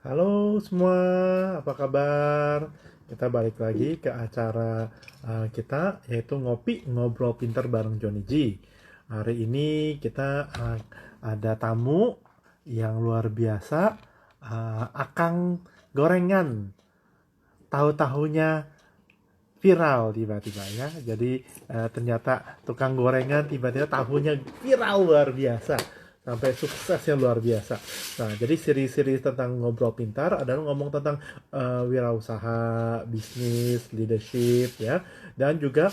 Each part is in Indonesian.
Halo semua, apa kabar? Kita balik lagi ke acara kita yaitu ngopi ngobrol pinter bareng Johnny G. Hari ini kita ada tamu yang luar biasa, Akang Gorengan. Tahu-tahunya viral tiba-tiba ya. Jadi ternyata tukang gorengan tiba-tiba tahunya viral luar biasa. Sampai suksesnya luar biasa. Nah, jadi seri-seri tentang ngobrol pintar adalah ngomong tentang wirausaha, bisnis, leadership ya. Dan juga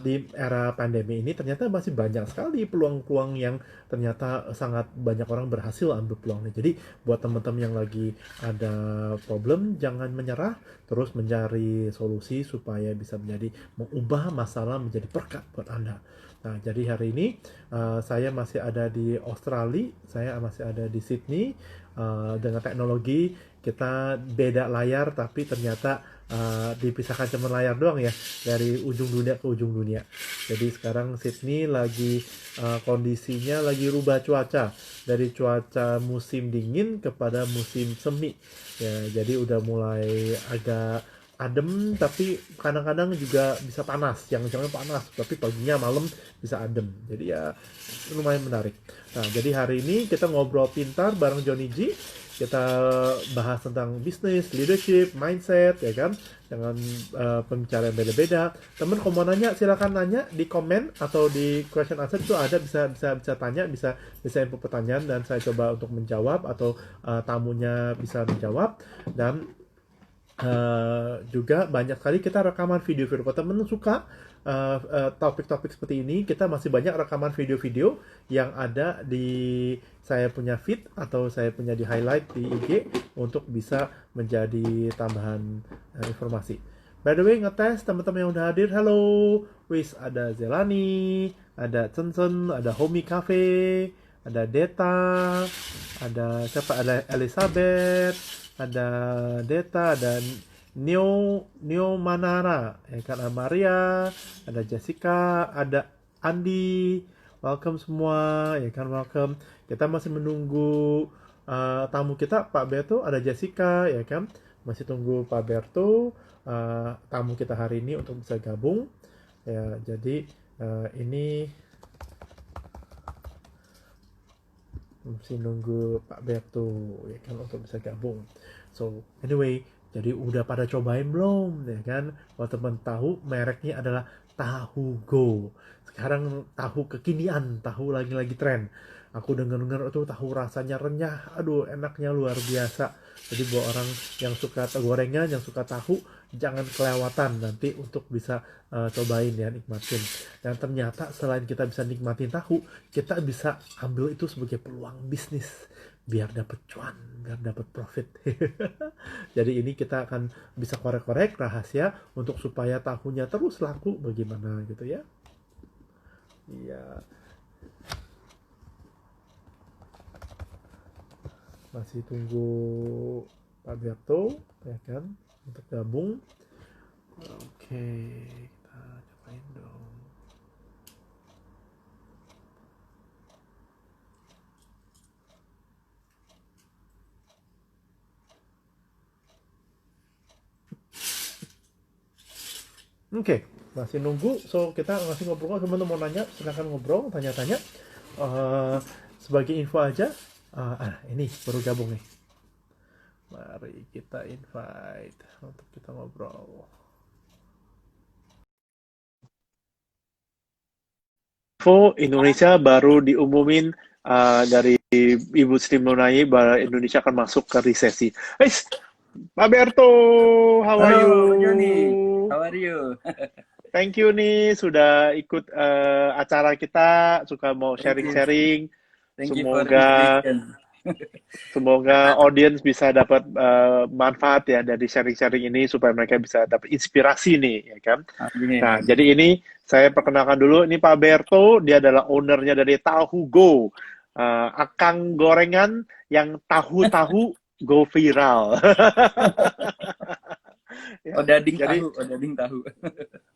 di era pandemi ini ternyata masih banyak sekali peluang-peluang yang ternyata sangat banyak orang berhasil ambil peluangnya. Jadi buat teman-teman yang lagi ada problem jangan menyerah, terus mencari solusi supaya bisa menjadi mengubah masalah menjadi berkat buat Anda. Nah, jadi hari ini saya masih ada di Australia, saya masih ada di Sydney. Dengan teknologi kita beda layar, tapi ternyata dipisahkan cuma layar doang ya dari ujung dunia ke ujung dunia. Jadi sekarang Sydney lagi kondisinya lagi rubah cuaca dari cuaca musim dingin kepada musim semi. Ya, jadi udah mulai agak adem tapi kadang-kadang juga bisa panas, siang-siangnya panas tapi paginya malam bisa adem, jadi ya lumayan menarik. Nah, jadi hari ini kita ngobrol pintar bareng Johnny G. Kita bahas tentang bisnis, leadership, mindset, ya kan, dengan pembicara yang beda-beda. Temen kalau mau nanya silakan nanya di komen atau di question answer itu ada, bisa tanya, bisa input pertanyaan dan saya coba untuk menjawab atau tamunya bisa menjawab. Dan juga banyak kali kita rekaman video-video. Kalau temen suka topik-topik seperti ini, kita masih banyak rekaman video-video yang ada di saya punya feed atau saya punya di highlight di IG untuk bisa menjadi tambahan informasi. By the way, ngetes teman-teman yang udah hadir. Halo, wis ada Zelani, ada Censen, ada Homie Cafe, ada Deta, ada siapa? Ada Elizabeth, ada Deta, ada Neo Manara, ya kan, ada Maria, ada Jessica, ada Andi. Welcome semua, ya kan, welcome. Kita masih menunggu tamu kita Pak Berto, ada Jessica, ya kan. Masih tunggu Pak Berto, tamu kita hari ini untuk bisa gabung. Ya, jadi ini masih nunggu Pak Berto, ya kan, untuk bisa gabung. So anyway, jadi udah pada cobain belum, ya kan? Kalau teman tahu mereknya adalah Tahu Go. Sekarang tahu kekinian, tahu lagi-lagi tren. Aku dengar-dengar itu tahu rasanya renyah, aduh enaknya luar biasa. Jadi buat orang yang suka gorengan, yang suka tahu, jangan kelewatan nanti untuk bisa cobain ya, nikmatin. Dan ternyata selain kita bisa nikmatin tahu, kita bisa ambil itu sebagai peluang bisnis biar dapat cuan, biar dapat profit. Jadi ini kita akan bisa korek-korek rahasia untuk supaya tahunya terus laku bagaimana gitu ya. Iya, masih tunggu Pak Berto ya kan untuk gabung. Oke, kita cobain dong. Oke, masih nunggu. So kita masih ngobrol. Teman-teman mau nanya, silahkan ngobrol, tanya-tanya. Eh, Sebagai info aja, ini baru gabung nih. Mari kita invite untuk kita ngobrol. Info Indonesia baru diumumin dari Ibu Sri Mulyani bahwa Indonesia akan masuk ke resesi. Hey, Pak Berto, how are you? Halo Joni, how are you? Thank you nih sudah ikut acara kita, suka mau Thank you, sharing-sharing. thank you for Semoga invitation. semoga audiens bisa dapat manfaat ya dari sharing-sharing ini supaya mereka bisa dapat inspirasi nih, ya kan? Amin, Nah, amin. jadi ini saya perkenalkan dulu, ini Pak Berto, dia adalah ownernya dari Tahu Go, akang gorengan yang tahu-tahu go viral. Oh, Ya. dading Jadi tahu, oh, dading tahu.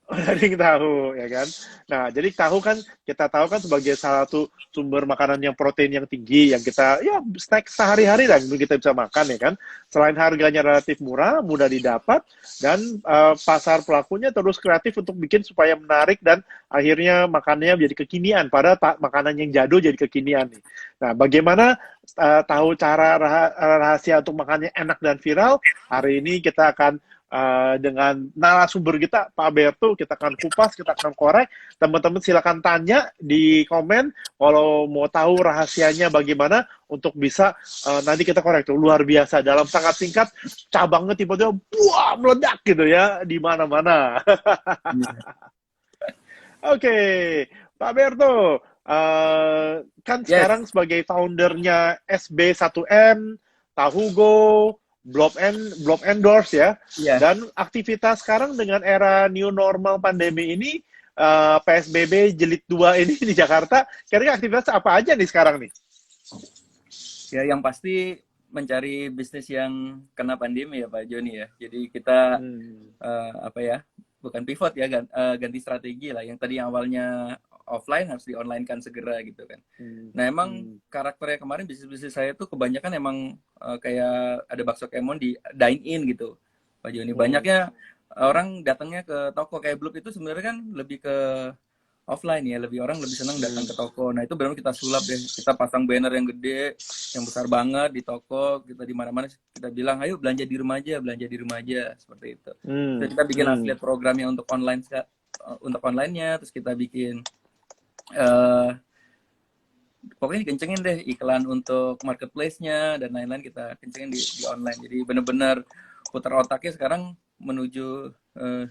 daging tahu, ya kan? Nah, jadi tahu kan kita tahu kan sebagai salah satu sumber makanan yang protein yang tinggi yang kita ya snack sehari-hari lah yang kita bisa makan ya kan. Selain harganya relatif murah, mudah didapat dan pasar pelakunya terus kreatif untuk bikin supaya menarik dan akhirnya makanannya menjadi kekinian. Padahal makanan yang jadul jadi kekinian nih. Nah, bagaimana tahu cara rahasia untuk makannya enak dan viral? Hari ini kita akan dengan narasumber kita Pak Berto, kita akan kupas, kita akan korek. Teman-teman silakan tanya di komen kalau mau tahu rahasianya bagaimana untuk bisa nanti kita korek tuh luar biasa dalam sangat singkat cabangnya tiba-tiba buah meledak gitu ya di mana-mana. Oke, Pak Berto, kan Yes, sekarang sebagai foundernya SB1M, Tahugo, Blob Endorse ya, iya. dan aktivitas sekarang dengan era new normal pandemi ini, PSBB jilid 2 ini di Jakarta, kira-kira aktivitas apa aja nih sekarang nih? Ya, yang pasti mencari bisnis yang kena pandemi ya Pak Joni ya. Jadi kita apa ya? Bukan pivot ya, ganti strategi lah. Yang tadi yang awalnya offline harus di-online-kan segera gitu kan. Nah, emang karakternya kemarin bisnis-bisnis saya tuh kebanyakan emang kayak ada bakso Kemon di dine in gitu. Pak Joni, banyaknya orang datangnya ke toko kayak Blue itu sebenarnya kan lebih ke offline ya, orang lebih senang datang ke toko. Nah, itu benar kita sulap deh. Kita pasang banner yang gede, yang besar banget di toko, kita di mana-mana kita bilang, "Ayo belanja di rumah aja, belanja di rumah aja." Seperti itu. Terus kita bikin affiliate programnya untuk untuk online-nya, terus kita bikin pokoknya dikencengin deh iklan untuk marketplace-nya dan lain-lain kita kencengin di online. Jadi bener-bener putar otaknya sekarang menuju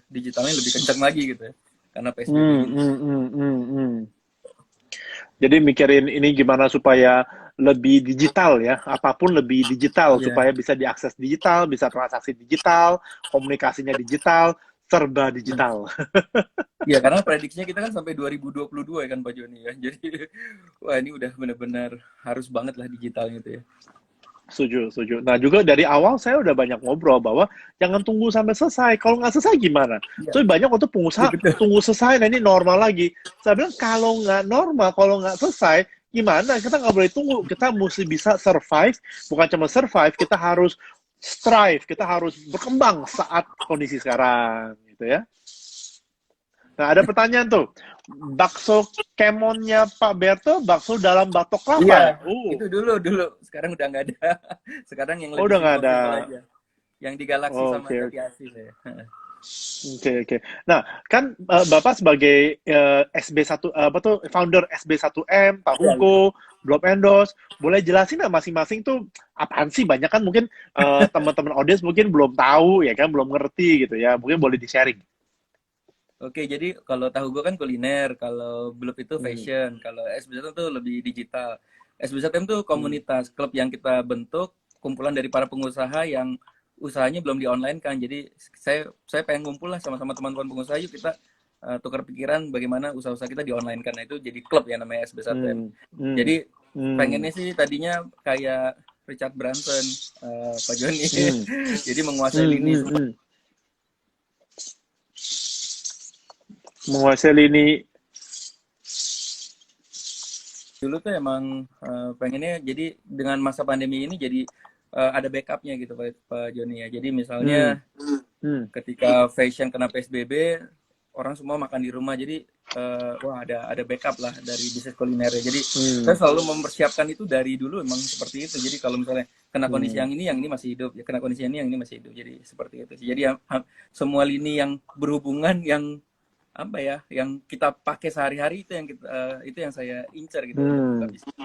digitalnya lebih kenceng lagi gitu ya. Karena PSBB gini. Jadi mikirin ini gimana supaya lebih digital ya, apapun lebih digital Iya. supaya bisa diakses digital, bisa transaksi digital, komunikasinya digital, serba digital. Iya, karena prediksinya kita kan sampai 2022 ya kan Pak Joni ya. Jadi wah ini udah benar-benar harus banget lah digitalnya itu ya. Setuju, setuju. Nah, juga dari awal saya udah banyak ngobrol bahwa jangan tunggu sampai selesai. Kalau nggak selesai gimana? Iya, So, banyak waktu iya pengusaha betul. tunggu selesai, nah ini normal lagi. Saya bilang, kalau nggak normal, kalau nggak selesai, gimana? Kita nggak boleh tunggu. Kita mesti bisa survive. Bukan cuma survive, kita harus strive. Kita harus berkembang saat kondisi sekarang. Gitu ya. Nah, ada pertanyaan tuh. Bakso Kemonnya Pak Berto, bakso dalam batok kelapa nih. Iya, itu dulu. Sekarang udah nggak ada. Sekarang yang Oh, lebih udah nggak ada. simpel-simpel aja. Yang di Galaxy sama Oke, Jati oke. Asih saya. Oke. Nah, kan Bapak sebagai SB1 apa tuh founder SB1M, Pak Iya, betul. Hugo, Blob Endos, boleh jelasin nggak masing-masing tuh apaan sih? Banyak kan mungkin teman-teman audiens mungkin belum tahu ya kan, belum ngerti gitu ya. Mungkin boleh di-sharing. Oke, jadi kalau tahu gue kan kuliner, kalau Blue itu Hmm, fashion, kalau SBZ itu lebih digital. SBZM itu hmm, komunitas klub yang kita bentuk, kumpulan dari para pengusaha yang usahanya belum di online kan. Jadi saya pengen ngumpul lah sama-sama teman-teman pengusaha, yuk kita tukar pikiran bagaimana usaha-usaha kita di online karena itu jadi klub ya namanya SB1M. hmm, hmm, Jadi hmm, pengennya sih tadinya kayak Richard Branson, Pak Joni. hmm, Jadi menguasai hmm, lini hmm, semua. hmm. Menguasai lini. Dulu tuh emang pengennya jadi dengan masa pandemi ini jadi ada backupnya gitu Pak Joni ya. Jadi Hmm, misalnya hmm, ketika fashion kena PSBB, orang semua makan di rumah. Jadi wah ada backup lah dari bisnis kulinernya. Jadi saya hmm, selalu mempersiapkan itu dari dulu emang seperti itu. Jadi kalau misalnya kena kondisi hmm. yang ini masih hidup, ya kena kondisi yang ini masih hidup. Jadi seperti itu. Jadi semua lini yang berhubungan yang apa ya yang kita pakai sehari-hari itu yang itu yang saya incar gitu untuk buka Hmm. bisnis.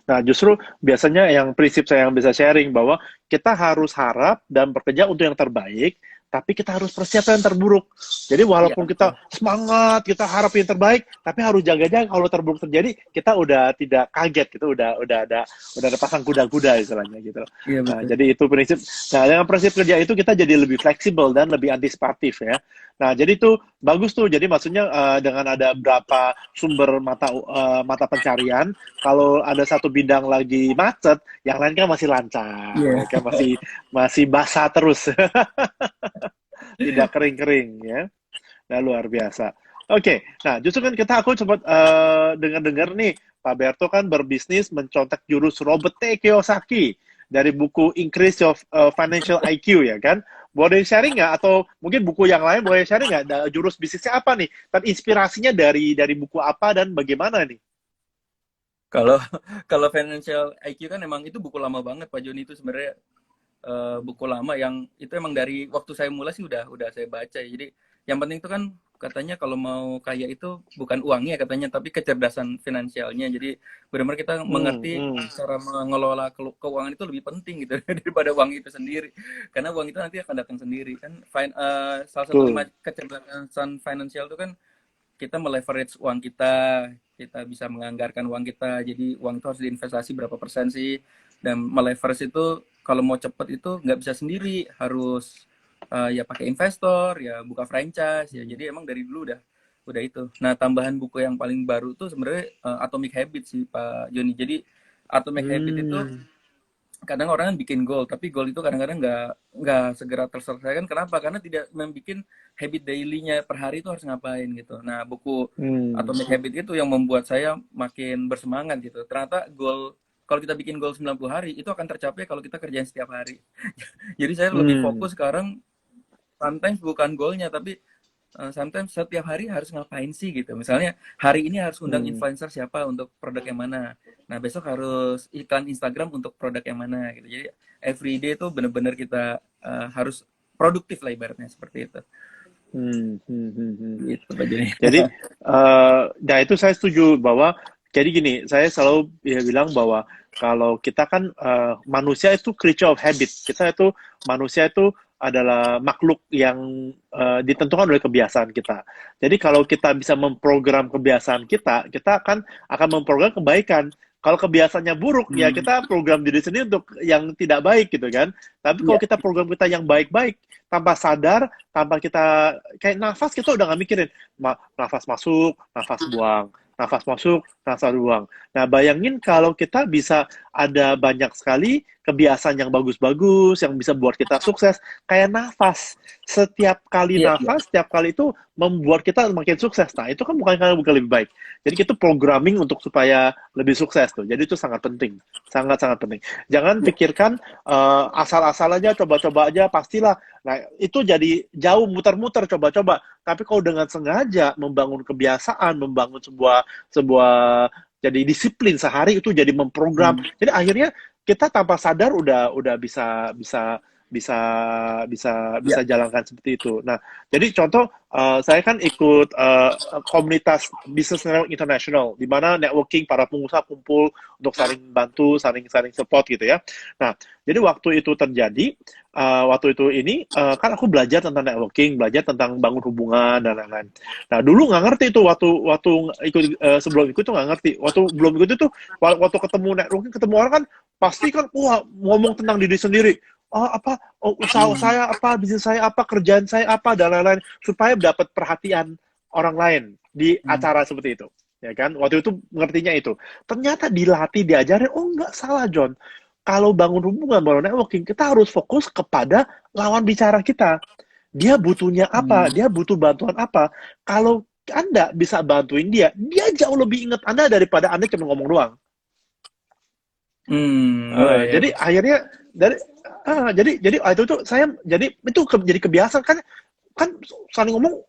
Nah, justru biasanya yang prinsip saya yang bisa sharing bahwa kita harus harap dan bekerja untuk yang terbaik, tapi kita harus persiapkan yang terburuk. Jadi walaupun kita semangat, kita harap yang terbaik, tapi harus jaga-jaga kalau terburuk terjadi, kita udah tidak kaget, kita udah ada pasang kuda-kuda istilahnya gitu. Iya, Nah, betul. jadi itu prinsip. Nah, dengan prinsip kerja itu kita jadi lebih fleksibel dan lebih antisipatif ya. Nah, jadi itu bagus tuh. Jadi maksudnya dengan ada berapa sumber mata pencarian, kalau ada satu bidang lagi macet, yang lain kan masih lancar, Iya. ya kan masih basah terus, tidak kering-kering ya. Nah, luar biasa. Oke, nah justru kan aku sempat dengar-dengar nih, Pak Berto kan berbisnis mencontek jurus Robert T. Kiyosaki dari buku Increase Your Financial IQ ya kan? Boleh sharing nggak? Atau mungkin buku yang lain boleh sharing nggak? Jurus bisnisnya apa nih? Dan inspirasinya dari buku apa dan bagaimana nih? Kalau kalau Financial IQ kan emang itu buku lama banget Pak Joni, itu sebenarnya buku lama yang itu emang dari waktu saya mulai sih udah saya baca ya. Jadi yang penting itu kan katanya kalau mau kaya itu bukan uangnya katanya, tapi kecerdasan finansialnya. Jadi benar-benar kita mengerti cara mengelola keuangan itu lebih penting gitu daripada uang itu sendiri. Karena uang itu nanti akan datang sendiri kan. Salah satu Betul. kecerdasan finansial itu kan kita meleverage uang kita bisa menganggarkan uang kita. Jadi uang itu harus diinvestasi berapa persen sih. Dan meleverage itu kalau mau cepet itu nggak bisa sendiri, harus ya pakai investor, ya buka franchise ya. Jadi emang dari dulu udah itu. Nah, tambahan buku yang paling baru tuh sebenarnya Atomic Habits sih Pak Joni. Jadi Atomic Habit itu kadang orang kan bikin goal, tapi goal itu kadang-kadang nggak segera terselesaikan. Kenapa? Karena tidak membuat habit daily-nya per hari itu harus ngapain gitu. Nah, buku Atomic Habit itu yang membuat saya makin bersemangat gitu. Ternyata goal, kalau kita bikin goal 90 hari, itu akan tercapai kalau kita kerjain setiap hari. Jadi saya lebih fokus sekarang, sometimes bukan goalnya, tapi sometimes setiap hari harus ngapain sih gitu. Misalnya hari ini harus undang influencer siapa untuk produk yang mana. Nah, besok harus iklan Instagram untuk produk yang mana gitu. Jadi everyday itu benar-benar kita harus produktif lah ibaratnya seperti itu. Gitu Pak Joni. Jadi, nah itu saya setuju bahwa jadi gini, saya selalu bilang bahwa kalau kita kan manusia itu creature of habit, kita itu manusia itu adalah makhluk yang ditentukan oleh kebiasaan kita. Jadi kalau kita bisa memprogram kebiasaan kita, kita akan memprogram kebaikan. Kalau kebiasaannya buruk, ya kita program diri sendiri untuk yang tidak baik gitu kan. Tapi kalau kita program kita yang baik-baik, tanpa sadar, tanpa kita kayak nafas kita udah nggak mikirin nafas masuk, nafas buang, nafas masuk, nafas buang. Nah, bayangin kalau kita bisa ada banyak sekali kebiasaan yang bagus-bagus yang bisa buat kita sukses, kayak nafas. Setiap kali nafas, setiap kali itu membuat kita makin sukses. Nah, itu kan bukan lebih baik. Jadi itu programming untuk supaya lebih sukses tuh. Jadi itu sangat penting, sangat-sangat penting. Jangan pikirkan asal-asal aja, coba-coba aja, pastilah. Nah, itu jadi jauh muter-muter, coba-coba. Tapi kalau dengan sengaja membangun kebiasaan, membangun sebuah jadi disiplin sehari itu jadi memprogram. Jadi akhirnya kita tanpa sadar udah bisa jalankan seperti itu. Nah, jadi contoh saya kan ikut komunitas Business Network International, di mana networking para pengusaha kumpul untuk saling bantu, saling support gitu ya. Nah, jadi waktu itu terjadi, kan aku belajar tentang networking, belajar tentang bangun hubungan dan lain-lain. Nah, dulu nggak ngerti tuh waktu ikut sebelum ikut tuh nggak ngerti. Waktu belum ikut itu, waktu ketemu networking, ketemu orang kan pasti kan wah ngomong tentang diri sendiri. Usaha saya apa, bisnis saya apa, kerjaan saya apa, dan lain-lain, supaya dapat perhatian orang lain di acara seperti itu, ya kan? Waktu itu ngertinya itu. Ternyata dilatih, diajarin, nggak salah John. Kalau bangun hubungan, bangun networking, kita harus fokus kepada lawan bicara kita. Dia butuhnya apa, dia butuh bantuan apa. Kalau Anda bisa bantuin dia jauh lebih ingat Anda daripada Anda cuma ngomong doang. Jadi akhirnya jadi itu tuh saya jadi kebiasaan kan saling ngomong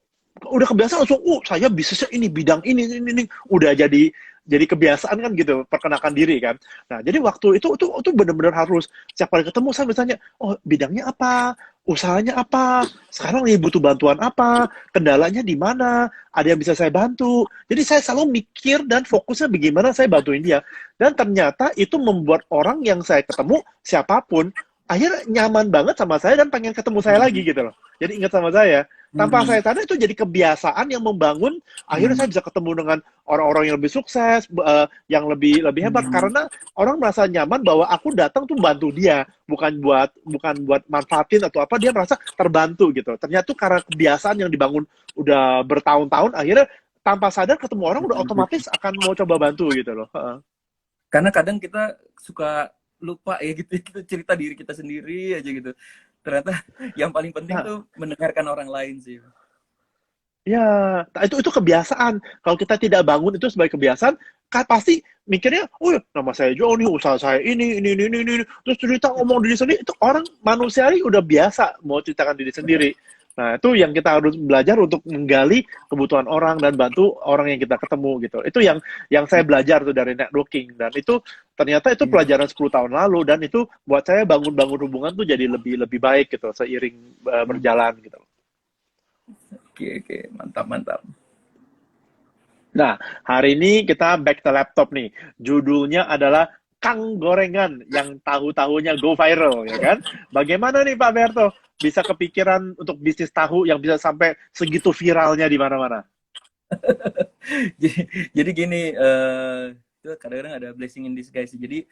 udah kebiasaan langsung saya bisnisnya ini bidang ini udah jadi kebiasaan kan gitu, perkenalkan diri kan. Nah, jadi waktu itu benar-benar harus setiap kali ketemu saya misalnya, bidangnya apa, usahanya apa, sekarang nih butuh bantuan apa, kendalanya di mana, ada yang bisa saya bantu. Jadi saya selalu mikir dan fokusnya bagaimana saya bantuin dia. Dan ternyata itu membuat orang yang saya ketemu siapapun akhirnya nyaman banget sama saya dan pengen ketemu saya lagi Hmm. gitu loh. Jadi ingat sama saya. Tanpa Hmm. saya sadar itu jadi kebiasaan yang membangun akhirnya Hmm. saya bisa ketemu dengan orang-orang yang lebih sukses, yang lebih lebih hebat Hmm. karena orang merasa nyaman bahwa aku datang tuh bantu dia, bukan buat manfaatin atau apa, dia merasa terbantu gitu. Ternyata tuh karena kebiasaan yang dibangun udah bertahun-tahun akhirnya tanpa sadar ketemu orang udah otomatis akan mau coba bantu gitu loh. Karena kadang kita suka lupa ya gitu, kita cerita diri kita sendiri aja gitu. Ternyata yang paling penting Nah, tuh mendengarkan orang lain sih. ya, nah itu kebiasaan. Kalau kita tidak bangun itu sebagai kebiasaan, kan pasti mikirnya, oh ya, nama saya Joni, usaha saya ini, terus cerita ngomong diri sendiri, itu orang manusiawi udah biasa mau ceritakan diri sendiri. Nah, itu yang kita harus belajar untuk menggali kebutuhan orang dan bantu orang yang kita ketemu gitu. Itu yang saya belajar tuh dari networking dan itu ternyata itu Iya. pelajaran 10 tahun lalu dan itu buat saya bangun-bangun hubungan tuh jadi lebih lebih baik gitu seiring berjalan gitu. Oke, oke, mantap, mantap. Nah, hari ini kita back to laptop nih. Judulnya adalah Kang Gorengan yang tahu-tahunya go viral, ya kan? Bagaimana nih Pak Berto? Bisa kepikiran untuk bisnis tahu yang bisa sampai segitu viralnya di mana-mana? Jadi, jadi gini, itu kadang-kadang ada blessing in disguise sih. Jadi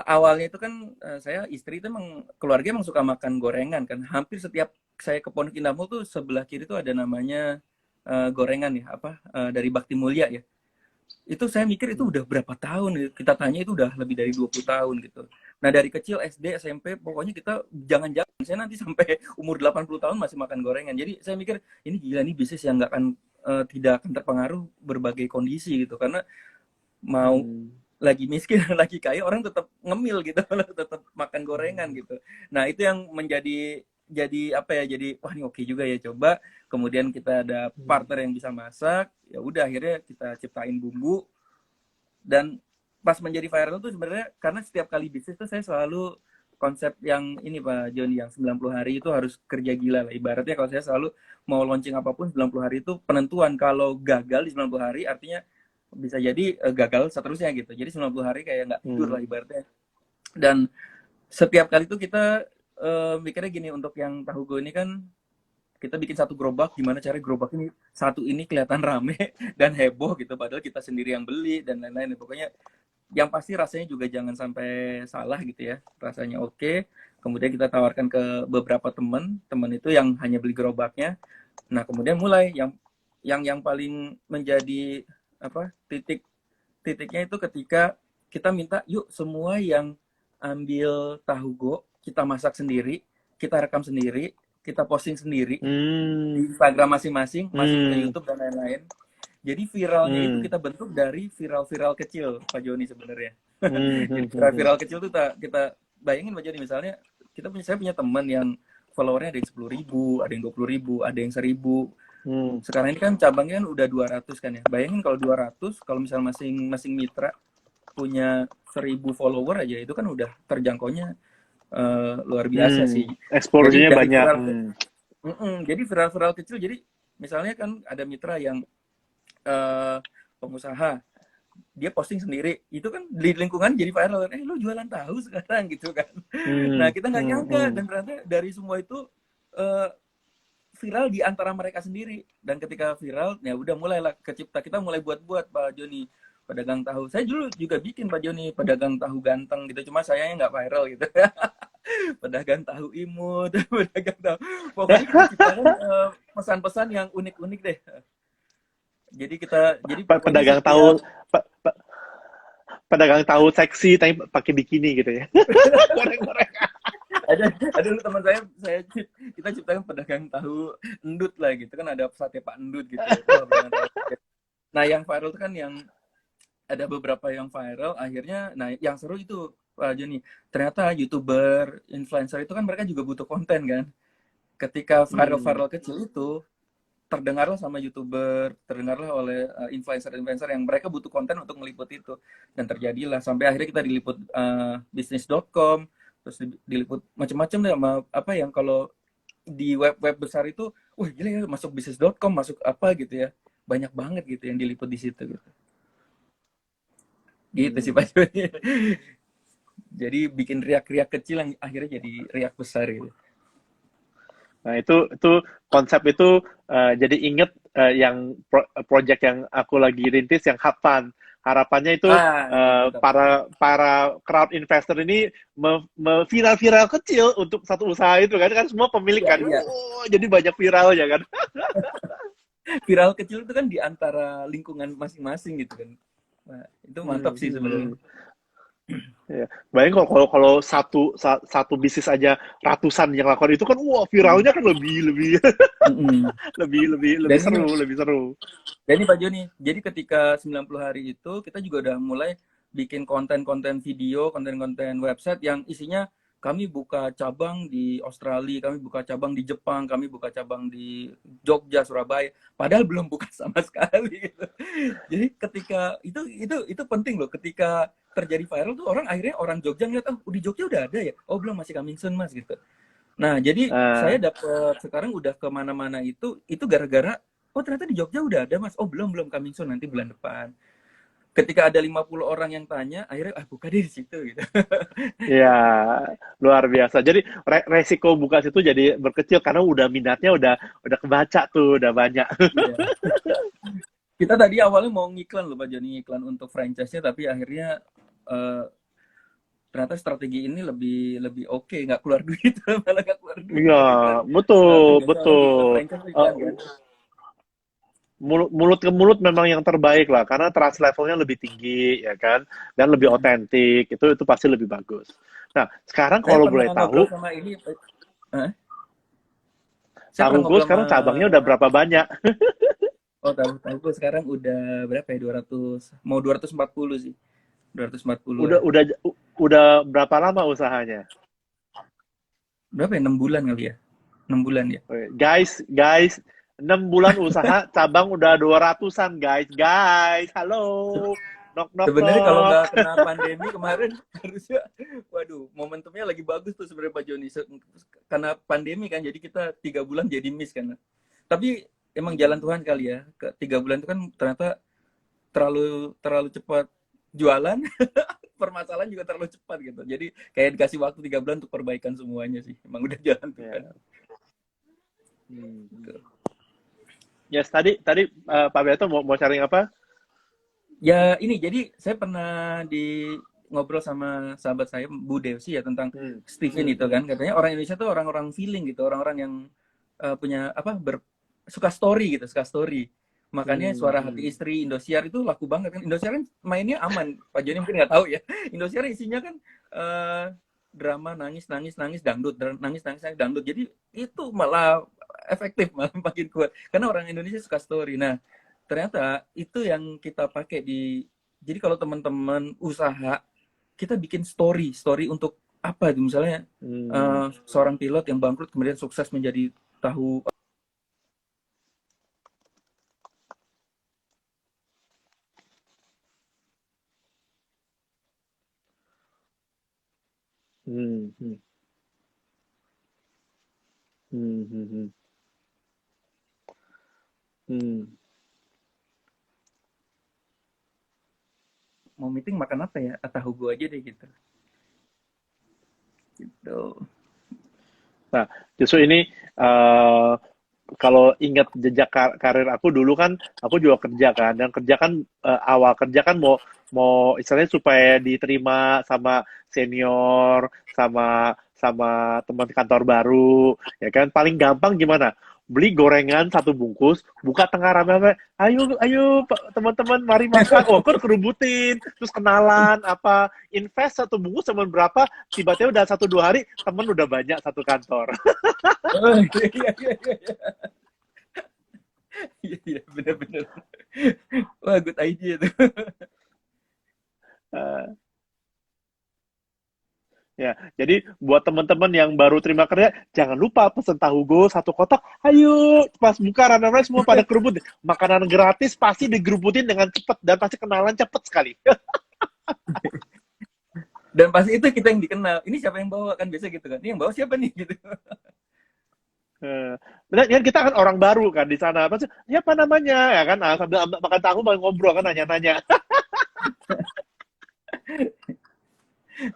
awalnya itu kan saya istri itu emang keluarga emang suka makan gorengan kan. Hampir setiap saya ke Pondok Indah Mall tuh sebelah kiri tuh ada namanya gorengan ya, apa dari Bakti Mulia ya. Itu saya mikir itu udah berapa tahun ya? Kita tanya itu udah lebih dari 20 tahun gitu. Nah, dari kecil SD, SMP, pokoknya kita jangan-jangan saya nanti sampai umur 80 tahun masih makan gorengan. Jadi saya mikir ini gila nih bisnis yang nggak akan tidak akan terpengaruh berbagai kondisi gitu. Karena mau Hmm. lagi miskin, lagi kaya, orang tetap ngemil gitu, tetap makan gorengan gitu. Nah, itu yang jadi apa ya? Jadi wah ini oke juga ya coba. Kemudian kita ada partner yang bisa masak, ya udah akhirnya kita ciptain bumbu dan pas menjadi viral tuh sebenarnya karena setiap kali bisnis tuh saya selalu konsep yang ini Pak Joni yang 90 hari itu harus kerja gila lah. Ibaratnya kalau saya selalu mau launching apapun 90 hari itu penentuan. Kalau gagal di 90 hari artinya bisa jadi gagal seterusnya gitu. Jadi 90 hari kayak nggak tidur lah Hmm. ibaratnya. Dan setiap kali itu kita mikirnya gini untuk yang tahu gue ini kan kita bikin satu gerobak gimana cara gerobak ini satu ini kelihatan rame dan heboh gitu padahal kita sendiri yang beli dan lain-lain pokoknya yang pasti rasanya juga jangan sampai salah gitu ya rasanya oke kemudian kita tawarkan ke beberapa teman teman itu yang hanya beli gerobaknya nah kemudian mulai yang paling menjadi apa titiknya itu ketika kita minta yuk semua yang ambil tahu go kita masak sendiri kita rekam sendiri kita posting sendiri di Hmm. Instagram masing-masing, masukin ke Hmm. YouTube dan lain-lain. Jadi viralnya itu Hmm. kita bentuk dari viral-viral kecil, Pak Joni sebenarnya. Hmm. Jadi Hmm. viral-viral kecil tuh kita bayangin Pak Joni misalnya saya punya teman yang followernya ada yang 10.000, ada yang 20.000, ada yang 1.000. Hmm. Sekarang ini kan cabangnya kan udah 200 kan ya. Bayangin kalau 200, kalau misal masing-masing mitra punya 1.000 follower aja itu kan udah terjangkaunya luar biasa sih. Jadi Exposure-nya dari banyak. viral Hmm. jadi viral-viral kecil. Jadi misalnya kan ada mitra yang eh, pengusaha, dia posting sendiri, itu kan di lingkungan jadi viral. Lu jualan tahu sekarang gitu kan. Nah Hmm. kita nggak Hmm. nyangka Hmm. dan ternyata dari semua itu eh, viral di antara mereka sendiri. Dan ketika viral, ya udah mulailah kecipta kita mulai buat-buat Pak Joni pedagang tahu. Saya dulu juga bikin Pak Joni pedagang tahu ganteng gitu, cuma sayangnya nggak viral gitu. Pedagang tahu imut, pedagang tahu. Pokoknya kita ciptakan pesan-pesan yang unik-unik deh. Jadi pokoknya Pedagang setiap tahu pedagang tahu seksi tapi pakai bikini gitu ya. Goreng-goreng. ada dulu teman kita ciptakan pedagang tahu endut lah gitu kan ada sate Pak Endut gitu. Wah, pedagang tahu. Nah, yang viral itu kan yang ada beberapa yang viral akhirnya nah yang seru itu Pak Joni ternyata YouTuber, influencer itu kan mereka juga butuh konten kan. Ketika Hmm. viral-viral kecil itu terdengarlah sama YouTuber, terdengarlah oleh influencer-influencer yang mereka butuh konten untuk meliput itu. Dan terjadilah sampai akhirnya kita diliput bisnis.com, terus diliput macam-macam deh sama apa yang kalau di web-web besar itu, wah gila ya masuk bisnis.com, masuk apa gitu ya. Banyak banget gitu yang diliput di situ gitu. Gitu sih Hmm. Pak Joni. Jadi bikin riak-riak kecil yang akhirnya jadi riak besar gitu. Nah, itu konsep itu jadi inget yang project yang aku lagi rintis yang Hub Fund. Harapannya itu Itu mantap. para crowd investor ini viral-viral kecil untuk satu usaha itu kan semua pemilik Iya, kan. iya. Jadi banyak viralnya kan. Viral kecil itu kan di antara lingkungan masing-masing gitu kan. Nah, itu mantap sih sebenarnya. Ya. Bayangin kalau satu bisnis aja ratusan yang lakukan itu kan wah viralnya kan lebih Dan ini, lebih seru. dan ini Pak Joni, jadi ketika 90 hari itu kita juga udah mulai bikin konten-konten video, konten-konten website yang isinya kami buka cabang di Australia, kami buka cabang di Jepang, kami buka cabang di Jogja, Surabaya, padahal belum buka sama sekali gitu. Jadi ketika itu penting loh, ketika terjadi viral tuh orang Jogja ngeliat, oh di Jogja udah ada ya, oh belum, masih coming soon mas gitu. Nah jadi saya dapat sekarang udah kemana-mana itu gara-gara, oh ternyata di Jogja udah ada mas, oh belum coming soon, nanti bulan depan. Ketika ada 50 orang yang tanya, akhirnya buka deh di situ gitu. Ya, luar biasa. Jadi resiko buka situ jadi berkecil karena udah minatnya udah kebaca tuh, udah banyak. Iya. Kita tadi awalnya mau ngiklan loh Pak Joni, ngiklan untuk franchise-nya, tapi akhirnya ternyata strategi ini lebih oke, nggak keluar duit, malah nggak keluar duit. Iya, betul, betul. Franchise iklan, kan? Mulut ke mulut memang yang terbaik lah karena trust levelnya lebih tinggi ya kan dan lebih otentik itu pasti lebih bagus. Nah sekarang kalau boleh tahu sama ini, tahu gue sekarang cabangnya udah berapa banyak? Oh tahu gue sekarang udah berapa ya, 200, mau 240 sih, 240. Udah berapa lama usahanya? Berapa ya, 6 bulan kali ya, 6 bulan ya. Guys 6 bulan usaha, cabang udah 200-an, guys. Halo. Knock. Sebenarnya kalau nggak kena pandemi kemarin, harusnya, waduh, momentumnya lagi bagus tuh sebenarnya Pak Joni. Karena pandemi kan, jadi kita 3 bulan jadi miss kan. Tapi emang jalan Tuhan kali ya. Ke 3 bulan itu kan ternyata terlalu cepat jualan, permasalahan juga terlalu cepat gitu. Jadi kayak dikasih waktu 3 bulan untuk perbaikan semuanya sih. Emang udah jalan Tuhan. Yes, tadi Pak Beto mau sharing apa? Ya ini, jadi saya pernah ngobrol sama sahabat saya Bu Dewsi ya tentang Steven itu kan, katanya orang Indonesia tuh orang-orang feeling gitu, orang-orang yang punya suka story gitu, makanya Suara Hati Istri, Indosiar itu laku banget kan. Indosiar kan mainnya aman, Pak Joni mungkin nggak tahu ya. Indosiar isinya kan drama nangis dangdut, dangdut, jadi itu malah efektif, malah makin kuat karena orang Indonesia suka story. Nah ternyata itu yang kita pakai jadi kalau teman-teman usaha, kita bikin story untuk apa itu, misalnya seorang pilot yang bangkrut kemudian sukses menjadi tahu mau meeting makan apa ya, tahu gue aja deh gitu. Nah justru ini kalau ingat jejak karir aku dulu kan, aku juga kerja kan, dan kerja kan awal kerja kan mau istilahnya supaya diterima sama senior, sama teman kantor baru, ya kan paling gampang gimana? Beli gorengan 1 bungkus, buka tengah rame-rame, ayo teman-teman mari makan, kan kerubutin, terus kenalan, invest 1 bungkus cuma berapa, tiba-tiba udah 1-2 hari, temen udah banyak satu kantor. Iya, benar-benar. Wah, good idea tuh. Ya, jadi buat teman-teman yang baru terima kerja, jangan lupa pesen tahu go 1 kotak. Ayo, pas buka rame-rame semua pada kerubut. Makanan gratis pasti digerubutin dengan cepat dan pasti kenalan cepat sekali. Dan pasti itu kita yang dikenal. Ini siapa yang bawa kan, biasa gitu kan. Ini yang bawa siapa nih gitu. Benar kan, kita kan orang baru kan di sana. Siapa namanya? Ya kan, sambil makan tahu ngobrol kan, nanya-nanya.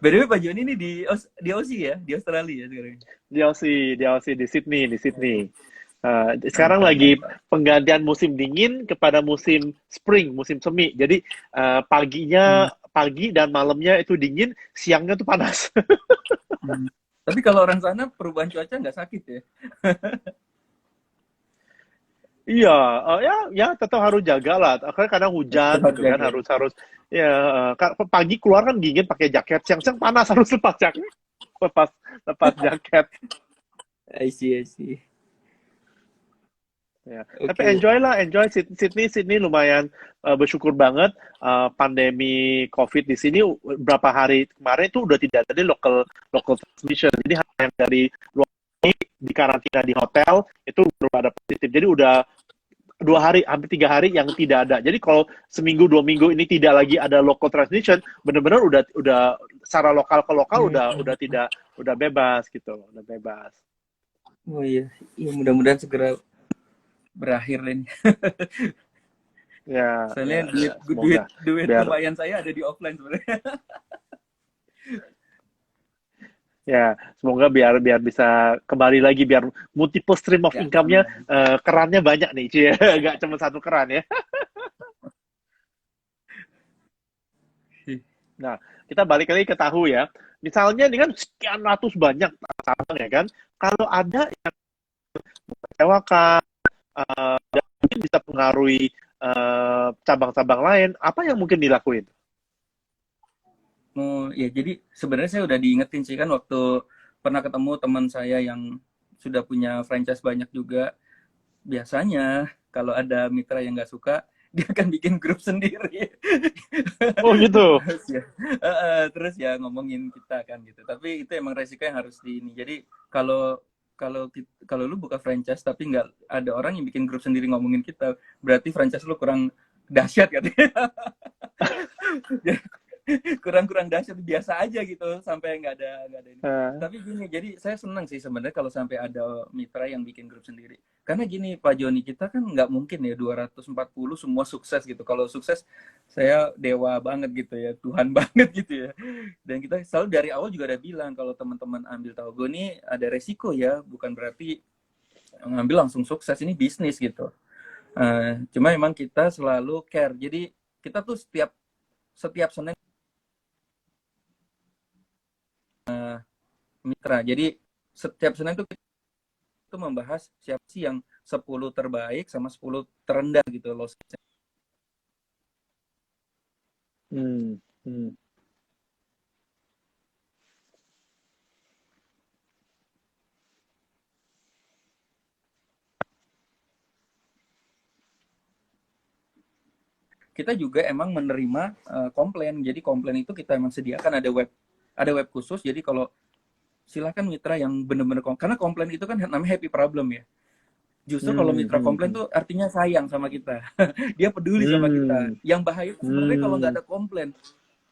By the way, Pak Joni ini di Aussie ya, di Australia ya sekarang. Di Sydney. Sekarang Mantap, lagi mantap. penggantian musim dingin kepada musim spring, musim semi. Jadi Hmm. pagi dan malamnya itu dingin, siangnya tuh panas. Hmm. Tapi kalau orang sana perubahan cuaca nggak sakit ya? Iya, ya tetap harus jaga lah. Karena kadang hujan Tetap gitu kan, jaga. harus harus ya pagi keluar kan dingin pakai jaket, siang-siang panas harus lepas jaket, lepas lepas jaket. I see, I see. Ya. Tapi Oke. enjoy Sydney lumayan bersyukur banget pandemi COVID di sini berapa hari kemarin itu udah tidak ada local local transmission. Jadi hanya yang dari luar negeri di karantina di hotel itu belum ada positif. Jadi udah 2 hari, hampir 3 hari yang tidak ada. Jadi kalau seminggu 2 minggu ini tidak lagi ada local transmission, benar-benar udah secara lokal ke lokal udah Hmm. tidak udah bebas gitu, udah bebas. Oh iya, iya mudah-mudahan segera berakhir ini. Soalnya duit Ya, duit semoga duit biar lumayan saya ada di offline sebenarnya. ya semoga biar biar bisa kembali lagi biar multiple stream of Ya, income-nya amin. kerannya banyak nih, Cie. Nggak cuma satu keran ya. Nah, kita balik lagi ke tahu ya. Misalnya ini kan sekian ratus banyak cabang ya kan. Kalau ada yang mengecewakan dan mungkin bisa pengaruhi cabang-cabang lain, apa yang mungkin dilakuin? Oh ya, jadi sebenarnya saya udah diingetin sih kan waktu pernah ketemu teman saya yang sudah punya franchise banyak juga. Biasanya kalau ada mitra yang nggak suka, dia akan bikin grup sendiri. Oh gitu. Terus ya, terus ya ngomongin kita kan gitu. Tapi itu emang resiko yang harus di ini. Jadi kalau kalau lu buka franchise tapi nggak ada orang yang bikin grup sendiri ngomongin kita, berarti franchise lu kurang dahsyat katanya. Kurang-kurang dahsyat, biasa aja gitu sampai nggak ada ini. Eh, Tapi gini, jadi saya senang sih sebenarnya kalau sampai ada mitra yang bikin grup sendiri, karena gini Pak Joni, kita kan nggak mungkin ya 240 semua sukses gitu. Kalau sukses saya dewa banget gitu ya, Tuhan banget gitu ya. Dan kita selalu dari awal juga udah bilang kalau teman-teman ambil Taugo ini ada resiko ya, bukan berarti ngambil langsung sukses, ini bisnis gitu. Cuma memang kita selalu care, jadi kita tuh setiap setiap Senin mitra. Jadi setiap Senin itu kita tuh membahas siapa sih yang 10 terbaik sama 10 terendah gitu loh. hmm, hmm. Kita juga emang menerima komplain. Jadi komplain itu kita emang sediakan ada web khusus. Jadi kalau silakan mitra yang benar-benar karena komplain itu kan namanya happy problem ya. Justru kalau Hmm, mitra hmm, komplain hmm. tuh artinya sayang sama kita. Dia peduli sama kita. Hmm, Yang bahaya itu sebenarnya kalau nggak hmm, ada komplain.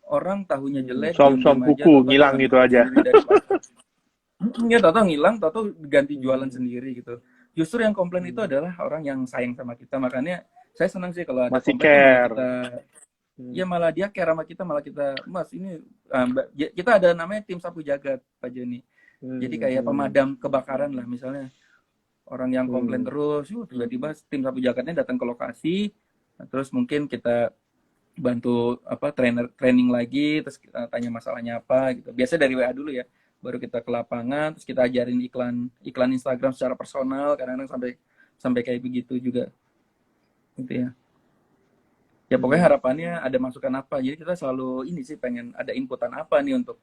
Orang tahunya jelek, Som diem-diem aja, kuku tau-tau dia ngilang akan gitu pergi aja. sendiri dari pasar. Ya, tau-tau ngilang, tau-tau ganti jualan Hmm, sendiri gitu. Justru yang komplain itu hmm. adalah orang yang sayang sama kita. Makanya saya senang sih kalau ada Masih komplain tuh malah care. kita, Hmm, ya malah dia care sama kita, malah kita, Mas ini, kita ada namanya tim sapu jagat, Pak Joni. Jadi hmm, kayak hmm, pemadam kebakaran lah, misalnya orang yang komplain hmm, terus, tiba-tiba tim sapu jagatnya datang ke lokasi, terus mungkin kita bantu apa training lagi, terus kita tanya masalahnya apa gitu. Biasanya dari WA dulu ya, baru kita ke lapangan, terus kita ajarin iklan iklan Instagram secara personal, kadang-kadang sampai sampai kayak begitu juga gitu ya. Ya pokoknya hmm, harapannya ada masukan apa, jadi kita selalu ini sih pengen ada inputan apa nih untuk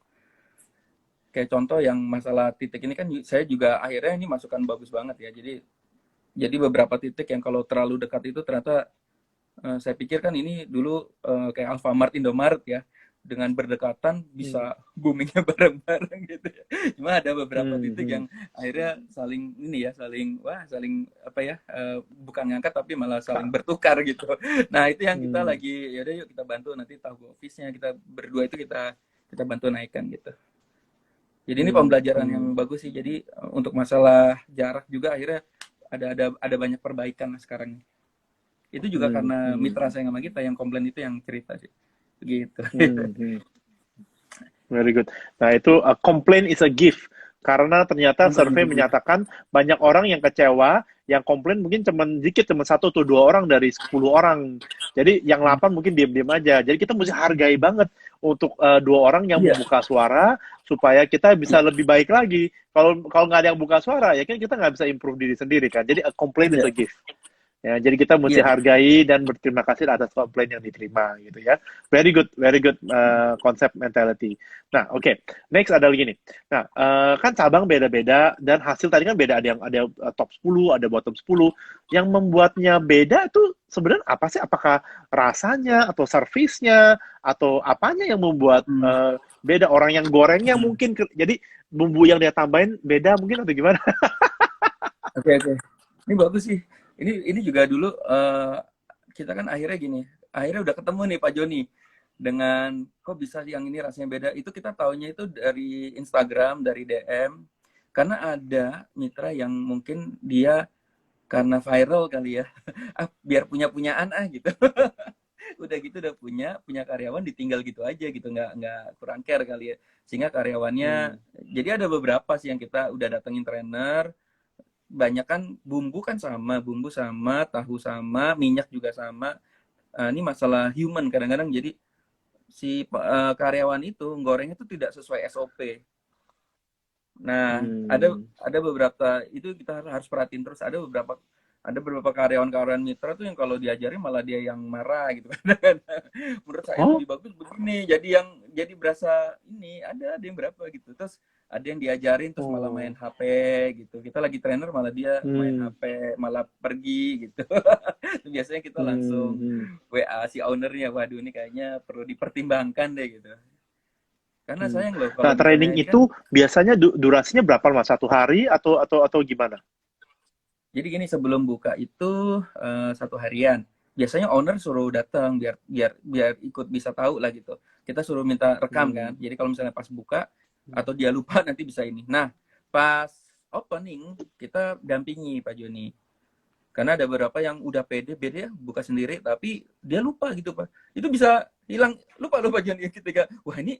kayak contoh yang masalah titik ini kan saya juga akhirnya ini masukan bagus banget ya. Jadi beberapa titik yang kalau terlalu dekat itu ternyata saya pikir kan ini dulu kayak Alfamart, Indomaret ya, dengan berdekatan hmm, bisa boomingnya bareng-bareng gitu ya. Cuma ada beberapa hmm, titik hmm, yang akhirnya saling ini ya, saling apa ya, bukan ngangkat tapi malah saling Kak. bertukar gitu. Nah itu yang kita Hmm, lagi, ya udah yuk kita bantu nanti tahu office-nya, kita berdua itu kita kita bantu naikkan gitu. Jadi ini hmm, pembelajaran yang hmm, bagus sih. Jadi untuk masalah jarak juga akhirnya ada banyak perbaikan lah sekarang. Itu juga hmm, karena hmm, mitra saya sama kita yang komplain itu yang cerita sih. Begitu. hmm, hmm. Very good. Nah, itu complaint is a gift. Karena ternyata Komplain survei tinggi. menyatakan banyak orang yang kecewa, yang komplain mungkin cuma dikit, cuma satu atau dua orang dari 10 orang. Jadi yang 8 mungkin diam-diam aja. Jadi kita mesti hargai banget untuk dua orang yang Iya, membuka suara supaya kita bisa iya, lebih baik lagi. Kalau kalau nggak ada yang buka suara, ya kan kita nggak bisa improve diri sendiri kan. Jadi a complaint is iya, a gift. Ya, jadi kita mesti iya. hargai dan berterima kasih atas komplain yang diterima gitu ya. Very good konsep mentality. Nah, oke. Next ada lagi nih. Nah, kan cabang beda-beda dan hasil tadi kan beda, ada yang top 10, ada bottom 10. Yang membuatnya beda itu sebenarnya apa sih? Apakah rasanya atau servisnya atau apanya yang membuat Hmm, beda? Orang yang gorengnya hmm. mungkin jadi bumbu yang dia tambahin beda mungkin atau gimana? Oke, oke. Ini bagus sih. Ini juga dulu kita kan akhirnya gini. Akhirnya udah ketemu nih Pak Joni dengan kok bisa yang ini rasanya beda. Itu kita taunya itu dari Instagram, dari DM. Karena ada mitra yang mungkin dia karena viral kali ya. Ah, biar punya-punyaan gitu. Udah gitu udah punya karyawan ditinggal gitu aja gitu nggak kurang care kali ya sehingga karyawannya Hmm. jadi ada beberapa sih yang kita udah datengin trainer banyak kan bumbu sama tahu sama minyak juga sama. Ini masalah human kadang-kadang jadi si karyawan itu gorengnya itu tidak sesuai SOP. Nah, Hmm. ada beberapa itu kita harus perhatiin terus ada beberapa karyawan-karyawan mitra tuh yang kalau diajarin malah dia yang marah gitu kan. Menurut saya Oh. lebih bagus begini. Jadi berasa ini ada yang berapa gitu. Terus ada yang diajarin terus malah main Oh. HP gitu. Kita lagi trainer malah dia main Hmm. HP, malah pergi gitu. Biasanya kita Hmm. langsung Hmm. WA si ownernya, waduh ini kayaknya perlu dipertimbangkan deh gitu. Karena Hmm. sayang loh Nah, kalau misalnya training ini kan. itu biasanya durasinya berapa lama? 1 hari atau gimana? Jadi gini sebelum buka itu 1 harian. Biasanya owner suruh datang biar biar biar ikut bisa tahu lah gitu. Kita suruh minta rekam kan. Hmm. Jadi kalau misalnya pas buka atau dia lupa nanti bisa ini. Nah, pas opening kita dampingi Pak Joni. Karena ada beberapa yang udah pede ya buka sendiri tapi dia lupa gitu Pak. Itu bisa hilang lupa lupa Joni ketika wah ini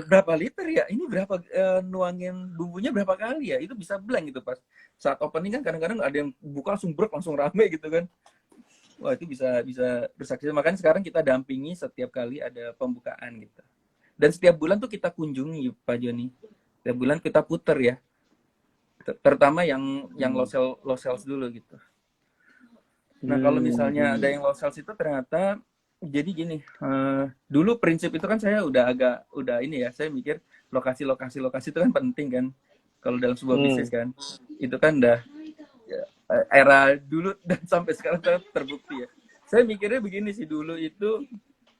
berapa liter ya? Ini berapa nuangin bumbunya berapa kali ya? Itu bisa blank gitu pas saat opening kan kadang-kadang ada yang buka langsung brok langsung rame gitu kan. Wah, itu bisa bisa bersaksi. Makanya sekarang kita dampingi setiap kali ada pembukaan gitu. Dan setiap bulan tuh kita kunjungi Pak Joni. Setiap bulan kita puter ya. Terutama yang Hmm. low sales dulu gitu. Nah, kalau Hmm. misalnya ada Hmm. yang low sales itu ternyata jadi gini, dulu prinsip itu kan saya udah ini ya, saya mikir lokasi itu kan penting kan. Kalau dalam sebuah bisnis Hmm. kan, itu kan udah ya, era dulu dan sampai sekarang terbukti ya. Saya mikirnya begini sih dulu itu,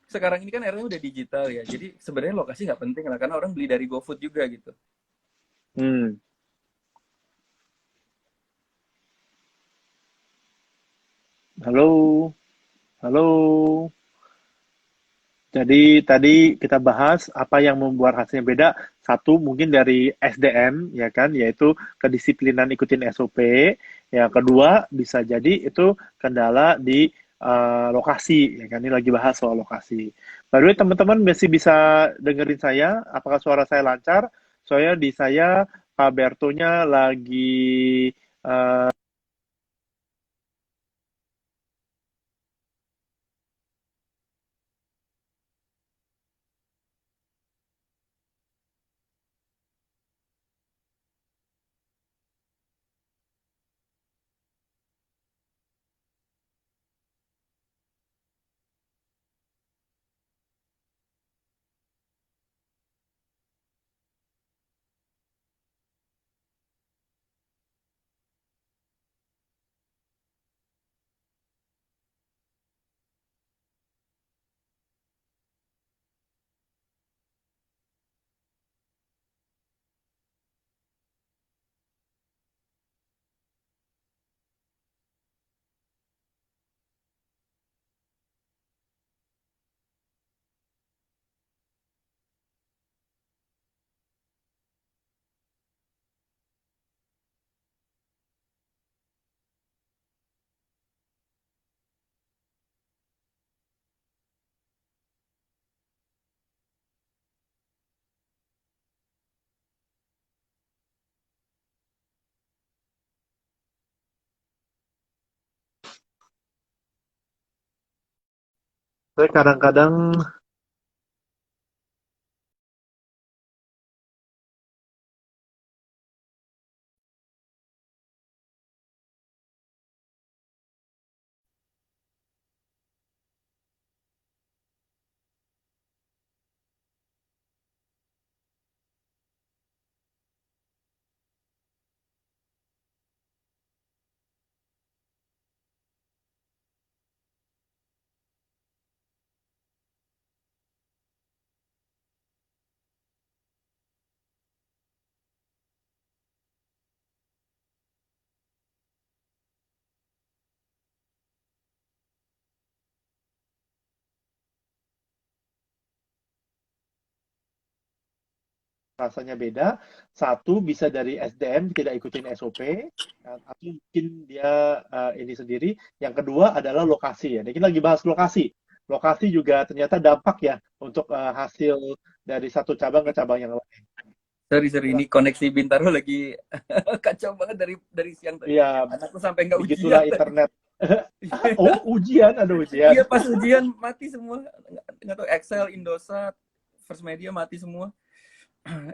sekarang ini kan eranya udah digital ya. Jadi sebenarnya lokasi nggak penting lah, karena orang beli dari GoFood juga gitu. Hmm. Halo, halo. Jadi tadi kita bahas apa yang membuat hasilnya beda. Satu mungkin dari SDM ya kan, yaitu kedisiplinan ikutin SOP. Yang kedua bisa jadi itu kendala di lokasi ya kan. Ini lagi bahas soal lokasi. By the way, teman-teman masih bisa dengerin saya? Apakah suara saya lancar? Soalnya di saya Pak Bertonya lagi Saya kadang-kadang rasanya beda. Satu bisa dari SDM tidak ikutin SOP, atau mungkin dia ini sendiri. Yang kedua adalah lokasi ya. Ini kita lagi bahas lokasi. Lokasi juga ternyata dampak ya untuk hasil dari satu cabang ke cabang yang lain. Sorry, sorry, ini koneksi Bintaro lagi kacau banget dari siang tadi. Iya, Anakku sampai nggak ujian begitulah tadi. internet. Oh, ujian, ada ujian. Iya, pas ujian mati semua. Nggak tahu Excel, Indosat, First Media mati semua.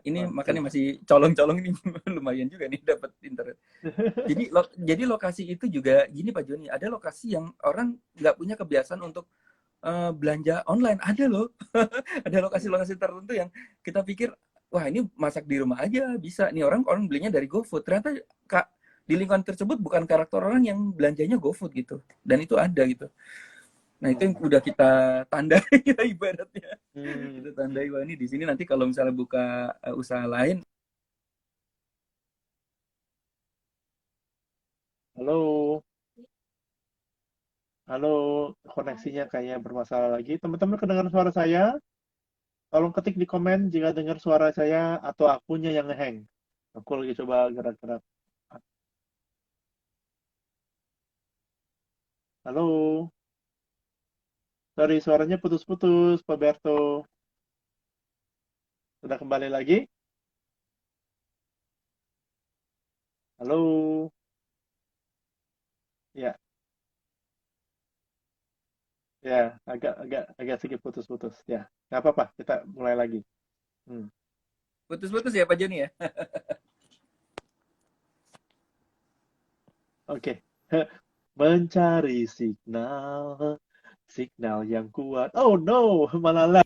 Ini Waduh. makanya masih colong-colong ini lumayan juga nih dapat internet. Jadi lokasi itu juga gini Pak Joni, ada lokasi yang orang nggak punya kebiasaan untuk belanja online. Ada loh, ada lokasi-lokasi tertentu yang kita pikir, wah ini masak di rumah aja bisa. Nih orang orang belinya dari GoFood. Ternyata Kak, di lingkungan tersebut bukan karakter orang yang belanjanya GoFood gitu. Dan itu ada gitu. Nah itu yang udah kita tandai ya ibaratnya. Hmm. Kita tandai, wah ini di sini nanti kalau misalnya buka usaha lain. Halo, halo, koneksinya kayaknya bermasalah lagi. Teman-teman kedengar suara saya? Tolong ketik di komen jika dengar suara saya atau akunnya yang ngeheng. Aku lagi coba gerak-gerak. Halo, sorry suaranya putus-putus, Pak Berto. Sudah kembali lagi? Halo, ya, ya, agak sedikit putus-putus. Ya, nggak apa-apa, kita mulai lagi. Hmm, Putus-putus ya Pak Joni ya. oke. Mencari signal, signal yang kuat. Oh no, malah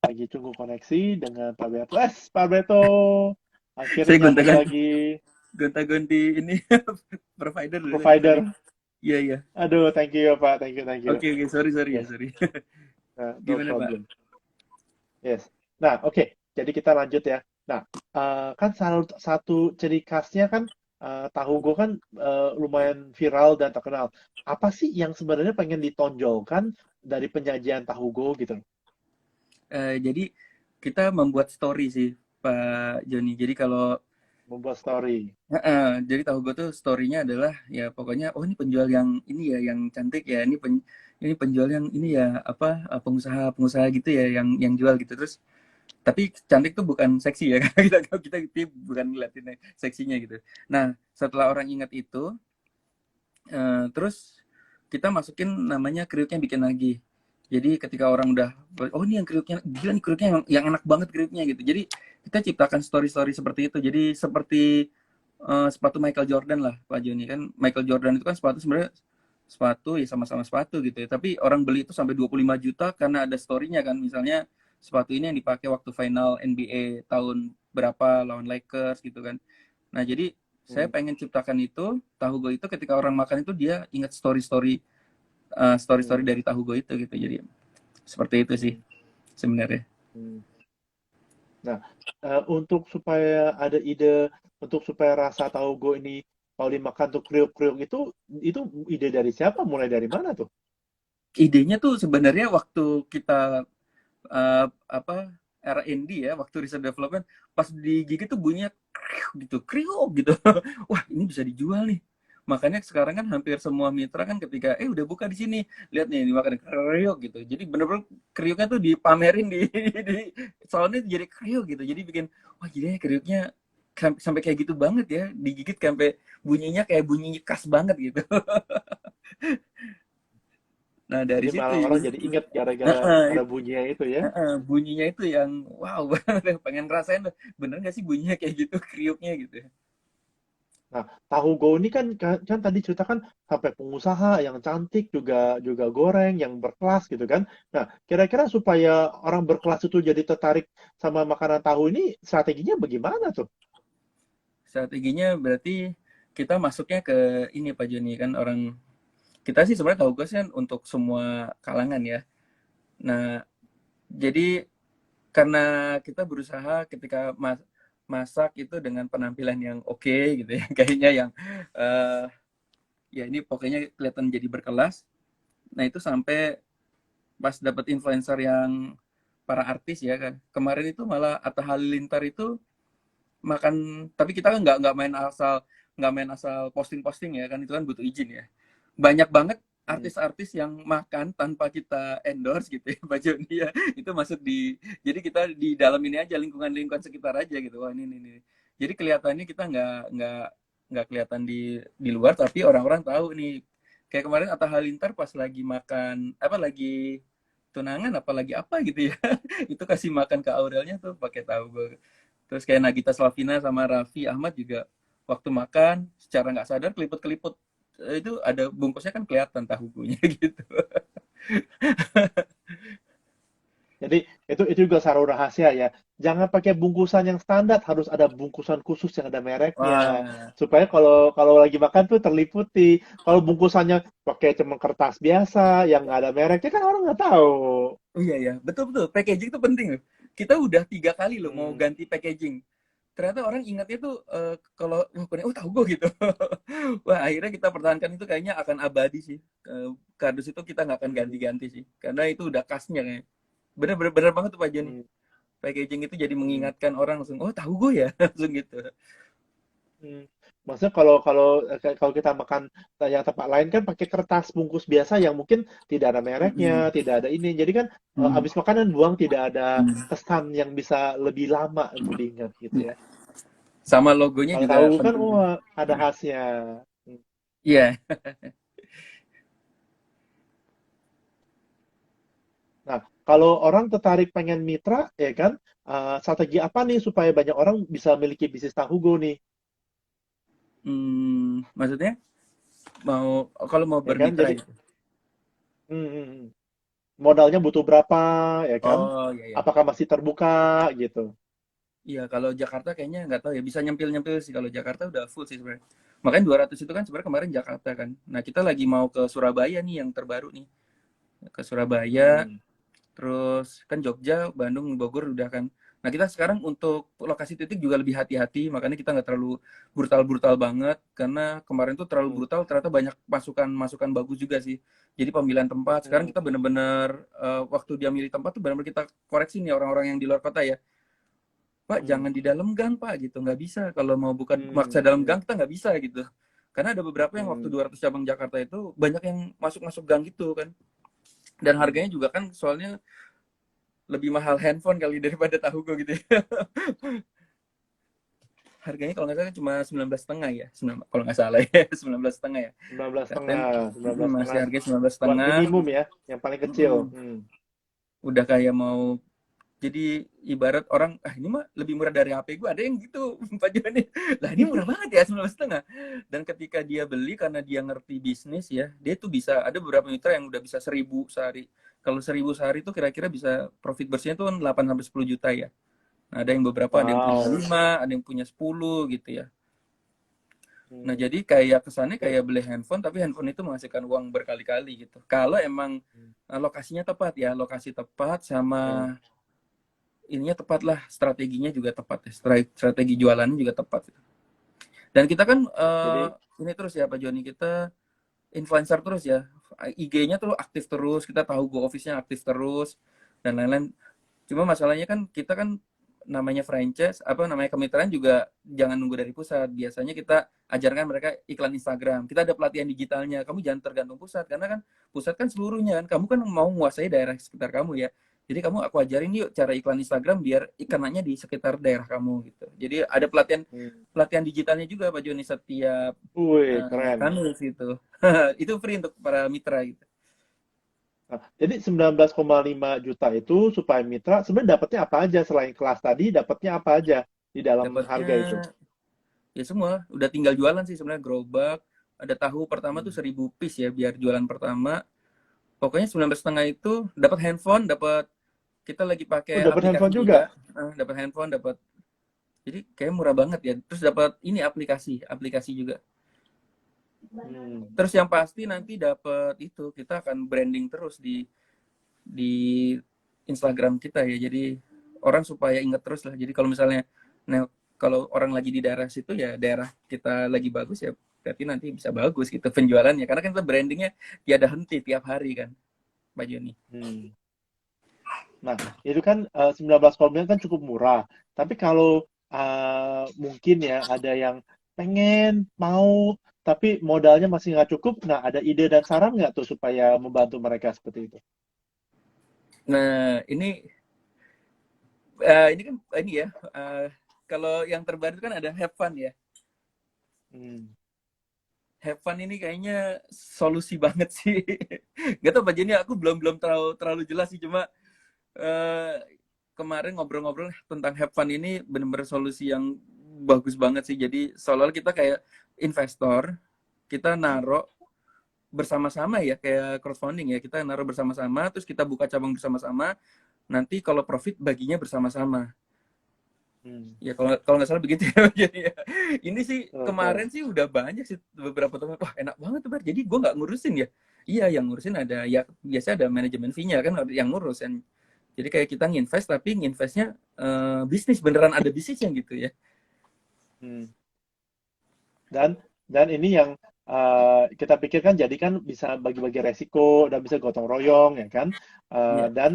lagi tunggu koneksi dengan Pak Berto. Pak Berto, akhirnya Saya nyambung gonta-ganti. lagi. gonta-ganti ini provider dari tadi, sorry. Provider. Iya, iya. Aduh, thank you Pak, thank you, thank you. Oke, oke, sorry, sorry ya, Yes, sorry. no Gimana, Pak? problem. Yes. Nah, oke. Jadi kita lanjut ya. Nah, kan satu ciri khasnya kan tahu go kan lumayan viral dan terkenal. Apa sih yang sebenarnya pengen ditonjolkan dari penyajian tahu go gitu? Jadi kita membuat story sih, Pak Joni. Jadi kalau Membuat story. jadi tahu gue tuh story-nya adalah ya pokoknya oh ini penjual yang ini ya yang cantik ya ini penjual yang ini ya apa pengusaha-pengusaha gitu ya yang jual gitu terus tapi cantik tuh bukan seksi ya karena kita bukan ngeliatin seksinya gitu. Nah setelah orang ingat itu terus kita masukin namanya kriuknya bikin lagi. Jadi ketika orang udah oh ini yang kriuknya gila nih kriuknya yang enak banget kriuknya gitu. Jadi kita ciptakan story-story seperti itu. Jadi seperti sepatu Michael Jordan lah Pak Joni kan Michael Jordan itu kan sepatu sebenarnya sepatu ya sama-sama sepatu gitu ya. Tapi orang beli itu sampai 25 juta karena ada story-nya kan. Misalnya sepatu ini yang dipakai waktu final NBA tahun berapa lawan Lakers gitu kan. Nah, jadi saya Hmm. pengen ciptakan itu tahu go itu ketika orang makan itu dia ingat story-story Hmm. dari tahu go itu gitu. Jadi seperti itu sih Hmm. sebenarnya. Hmm. Nah, untuk supaya ada ide untuk supaya rasa tahu go ini kalau dimakan tuh kriuk-kriuk itu ide dari siapa? Mulai dari mana tuh? Idenya tuh sebenarnya waktu kita apa R&D ya waktu research development pas digigit tuh bunyinya kriuk gitu kriuk gitu wah ini bisa dijual nih makanya sekarang kan hampir semua mitra kan ketika udah buka di sini lihat nih dimakan kriuk gitu jadi bener-bener kriuknya tuh dipamerin di soalnya jadi kriuk gitu jadi bikin wah gila ya kriuknya sampai kayak gitu banget ya digigit sampai bunyinya kayak bunyi khas banget gitu nah dari Jadi situ malah orang jadi ingat gara-gara ada bunyinya itu ya. bunyinya itu yang wow banget pengen ngerasain bener gak sih bunyinya kayak gitu kriuknya gitu. Nah, tahu go ini kan tadi ceritakan sampai pengusaha yang cantik juga juga goreng yang berkelas gitu kan. Nah, kira-kira supaya orang berkelas itu jadi tertarik sama makanan tahu ini strateginya bagaimana tuh? Strateginya berarti kita masuknya ke ini Pak Joni kan orang kita sih sebenarnya tahu gue kan untuk semua kalangan ya. Nah, jadi karena kita berusaha ketika masak itu dengan penampilan yang oke gitu ya, kayaknya yang eh, ya ini pokoknya kelihatan jadi berkelas. Nah, itu sampai pas dapat influencer yang para artis ya kan. Kemarin itu malah Atta Halilintar itu makan tapi kita kan nggak main asal posting-posting ya kan itu kan butuh izin ya. Banyak banget Hmm. artis-artis yang makan tanpa kita endorse gitu ya Pak Joni ya. Itu masuk di jadi kita di dalam ini aja lingkungan-lingkungan sekitar aja gitu. Wah ini. Jadi kelihatannya kita nggak kelihatan di luar tapi orang-orang tahu nih. Kayak kemarin Atta Halilintar pas lagi makan apa lagi tunangan apalagi apa gitu ya itu kasih makan ke Aurelnya tuh pakai tahu terus kayak Nagita Slavina sama Raffi Ahmad juga waktu makan secara nggak sadar keliput-keliput itu ada bungkusnya kan kelihatan tahunya gitu. Jadi itu juga salah rahasia ya. Jangan pakai bungkusan yang standar, harus ada bungkusan khusus yang ada mereknya. Wah, Supaya kalau kalau lagi makan tuh terliputi. Kalau bungkusannya pakai cuma kertas biasa yang nggak ada mereknya kan orang nggak tahu. oh iya ya, betul betul. Packaging itu penting loh. Kita udah 3 kali loh mau Hmm. ganti packaging. Ternyata orang ingatnya tuh kalau wah kuning, oh tahu gue gitu. Wah akhirnya kita pertahankan itu kayaknya akan abadi sih. Kardus itu kita nggak akan Hmm. ganti-ganti sih, karena itu udah khasnya kayak. Bener banget tuh Pak Joni. Hmm. Packaging itu jadi Hmm. mengingatkan orang langsung, oh tahu gue ya, langsung gitu. Hmm. Maksudnya kalau kalau kalau kita makan yang tempat lain kan pakai kertas bungkus biasa yang mungkin tidak ada mereknya, Mm-mm. tidak ada ini. Jadi kan Mm-mm. habis makanan buang tidak ada Mm. kesan yang bisa lebih lama untuk diingat gitu ya. Sama logonya Kalau juga tahu kan, penting. oh ada khasnya. Hmm. Iya. Nah, kalau orang tertarik pengen mitra, ya kan, strategi apa nih supaya banyak orang bisa memiliki bisnis tahu go nih, Maksudnya mau kalau mau ya kan? bermitra Jadi, gitu. hmm, hmm, hmm. Modalnya butuh berapa, ya kan? Oh iya ya. Apakah masih terbuka gitu? Iya, kalau Jakarta kayaknya nggak tahu ya, bisa nyempil-nyempil sih. Kalau Jakarta udah full sih sebenarnya. Makanya 200 itu kan sebenarnya kemarin Jakarta kan. Nah, kita lagi mau ke Surabaya nih yang terbaru nih. Ke Surabaya, Hmm. terus kan Jogja, Bandung, Bogor udah kan. Nah, kita sekarang untuk lokasi titik juga lebih hati-hati, makanya kita nggak terlalu brutal-brutal banget, karena kemarin tuh terlalu Hmm. brutal, ternyata banyak masukan-masukan bagus juga sih. Jadi pemilihan tempat, sekarang Hmm. kita bener-bener, waktu dia milih tempat tuh bener-bener kita koreksi nih orang-orang yang di luar kota ya. Pak, Hmm. jangan di dalam gang, Pak, gitu. Nggak bisa. Kalau mau buka maksa dalam Hmm. gang, kita nggak bisa, gitu. Karena ada beberapa yang waktu Hmm. 200 cabang Jakarta itu, banyak yang masuk-masuk gang gitu kan. Dan Hmm. harganya juga kan, soalnya lebih mahal handphone kali daripada tahu gue gitu ya. Harganya kalau nggak salah cuma 19,5 ya. Kalau nggak salah ya, 19,5 ya. 19,5, Katanya, 19,5 masih harganya 19,5. buat minimum ya, yang paling kecil. Udah kayak mau, jadi ibarat orang, ini mah lebih murah dari HP gue, ada yang gitu Pak Joni, lah ini murah banget ya 19,5. Dan ketika dia beli karena dia ngerti bisnis ya, dia tuh bisa, ada beberapa mitra yang udah bisa 1.000 sehari. Kalau 1.000 sehari itu kira-kira bisa profit bersihnya tuh 8 sampai 10 juta ya. Nah, ada yang beberapa, ada yang punya Wow. 5, ada yang punya 10 gitu ya. Nah, Hmm. jadi kayak kesannya Oke. kayak beli handphone, tapi handphone itu menghasilkan uang berkali-kali gitu. Kalau emang lokasinya tepat ya, lokasi tepat Hmm. sama ininya tepat lah, strateginya juga tepat ya, strategi jualannya juga tepat. Dan kita kan Jadi, ini terus ya Pak Joni, kita influencer terus ya, IG-nya tuh aktif terus, kita tahu Go Office-nya aktif terus dan lain-lain. Cuma masalahnya kan kita kan namanya franchise, apa namanya kemitraan juga jangan nunggu dari pusat. Biasanya kita ajarkan mereka iklan Instagram. Kita ada pelatihan digitalnya. Kamu jangan tergantung pusat karena kan pusat kan seluruhnya kan. Kamu kan mau menguasai daerah sekitar kamu ya. Jadi kamu aku ajarin yuk cara iklan Instagram biar ikanannya di sekitar daerah kamu gitu. Jadi ada pelatihan hmm. pelatihan digitalnya juga Pak Joni setiap Wih, keren. Kamis itu. Itu free untuk para mitra gitu. Nah, jadi 19,5 juta itu supaya mitra sebenarnya dapatnya apa aja selain kelas tadi, dapatnya apa aja di dalam Dapatnya harga itu? ya semua, udah tinggal jualan sih sebenarnya, gerobak. Ada tahu pertama tuh Hmm. 1.000 piece ya biar jualan pertama. Pokoknya 19,5 itu dapat handphone, dapat, kita lagi Oh, pakai dapat aplikasi handphone juga? juga. Dapat handphone, dapat, jadi kayak murah banget ya. Terus dapat ini aplikasi juga. Hmm. Terus yang pasti nanti dapat itu, kita akan branding terus di Instagram kita ya. Jadi orang supaya inget terus lah. Jadi kalau misalnya, nah, kalau orang lagi di daerah situ ya daerah kita lagi bagus ya, berarti nanti bisa bagus gitu penjualannya. Karena kan kita brandingnya tiada henti tiap hari kan, Pak Joni. Hmm. Nah, itu kan 19,9 kan cukup murah. Tapi kalau mungkin ya ada yang pengen mau tapi modalnya masih nggak cukup, nah ada ide dan saran nggak tuh supaya membantu mereka seperti itu? Nah, ini kan ini ya, kalau yang terbaru kan ada Have Fun ya. Hmm. Have Fun ini kayaknya solusi banget sih. Gak tau Pak Joni, aku belum belum terlalu terlalu jelas sih, cuma eh, kemarin ngobrol-ngobrol tentang Have Fun ini benar-benar solusi yang bagus banget sih. Jadi seolah kita kayak investor, kita naruh bersama-sama ya, kayak crowdfunding ya, kita naruh bersama-sama, terus kita buka cabang bersama-sama, nanti kalau profit baginya bersama-sama. Hmm. Ya kalau kalau nggak salah begitu ya. Jadi ya, ini sih Oke. kemarin sih udah banyak sih beberapa teman, wah enak banget tuh Bar. Jadi gue nggak ngurusin ya. Iya, yang ngurusin ada ya, biasa ada manajemen fee-nya kan yang ngurus kan. Jadi kayak kita nginvest tapi nginvestnya bisnis, beneran ada bisnisnya gitu ya. Hmm. Dan ini yang kita pikirkan jadi kan bisa bagi-bagi resiko dan bisa gotong royong ya kan. Iya, Dan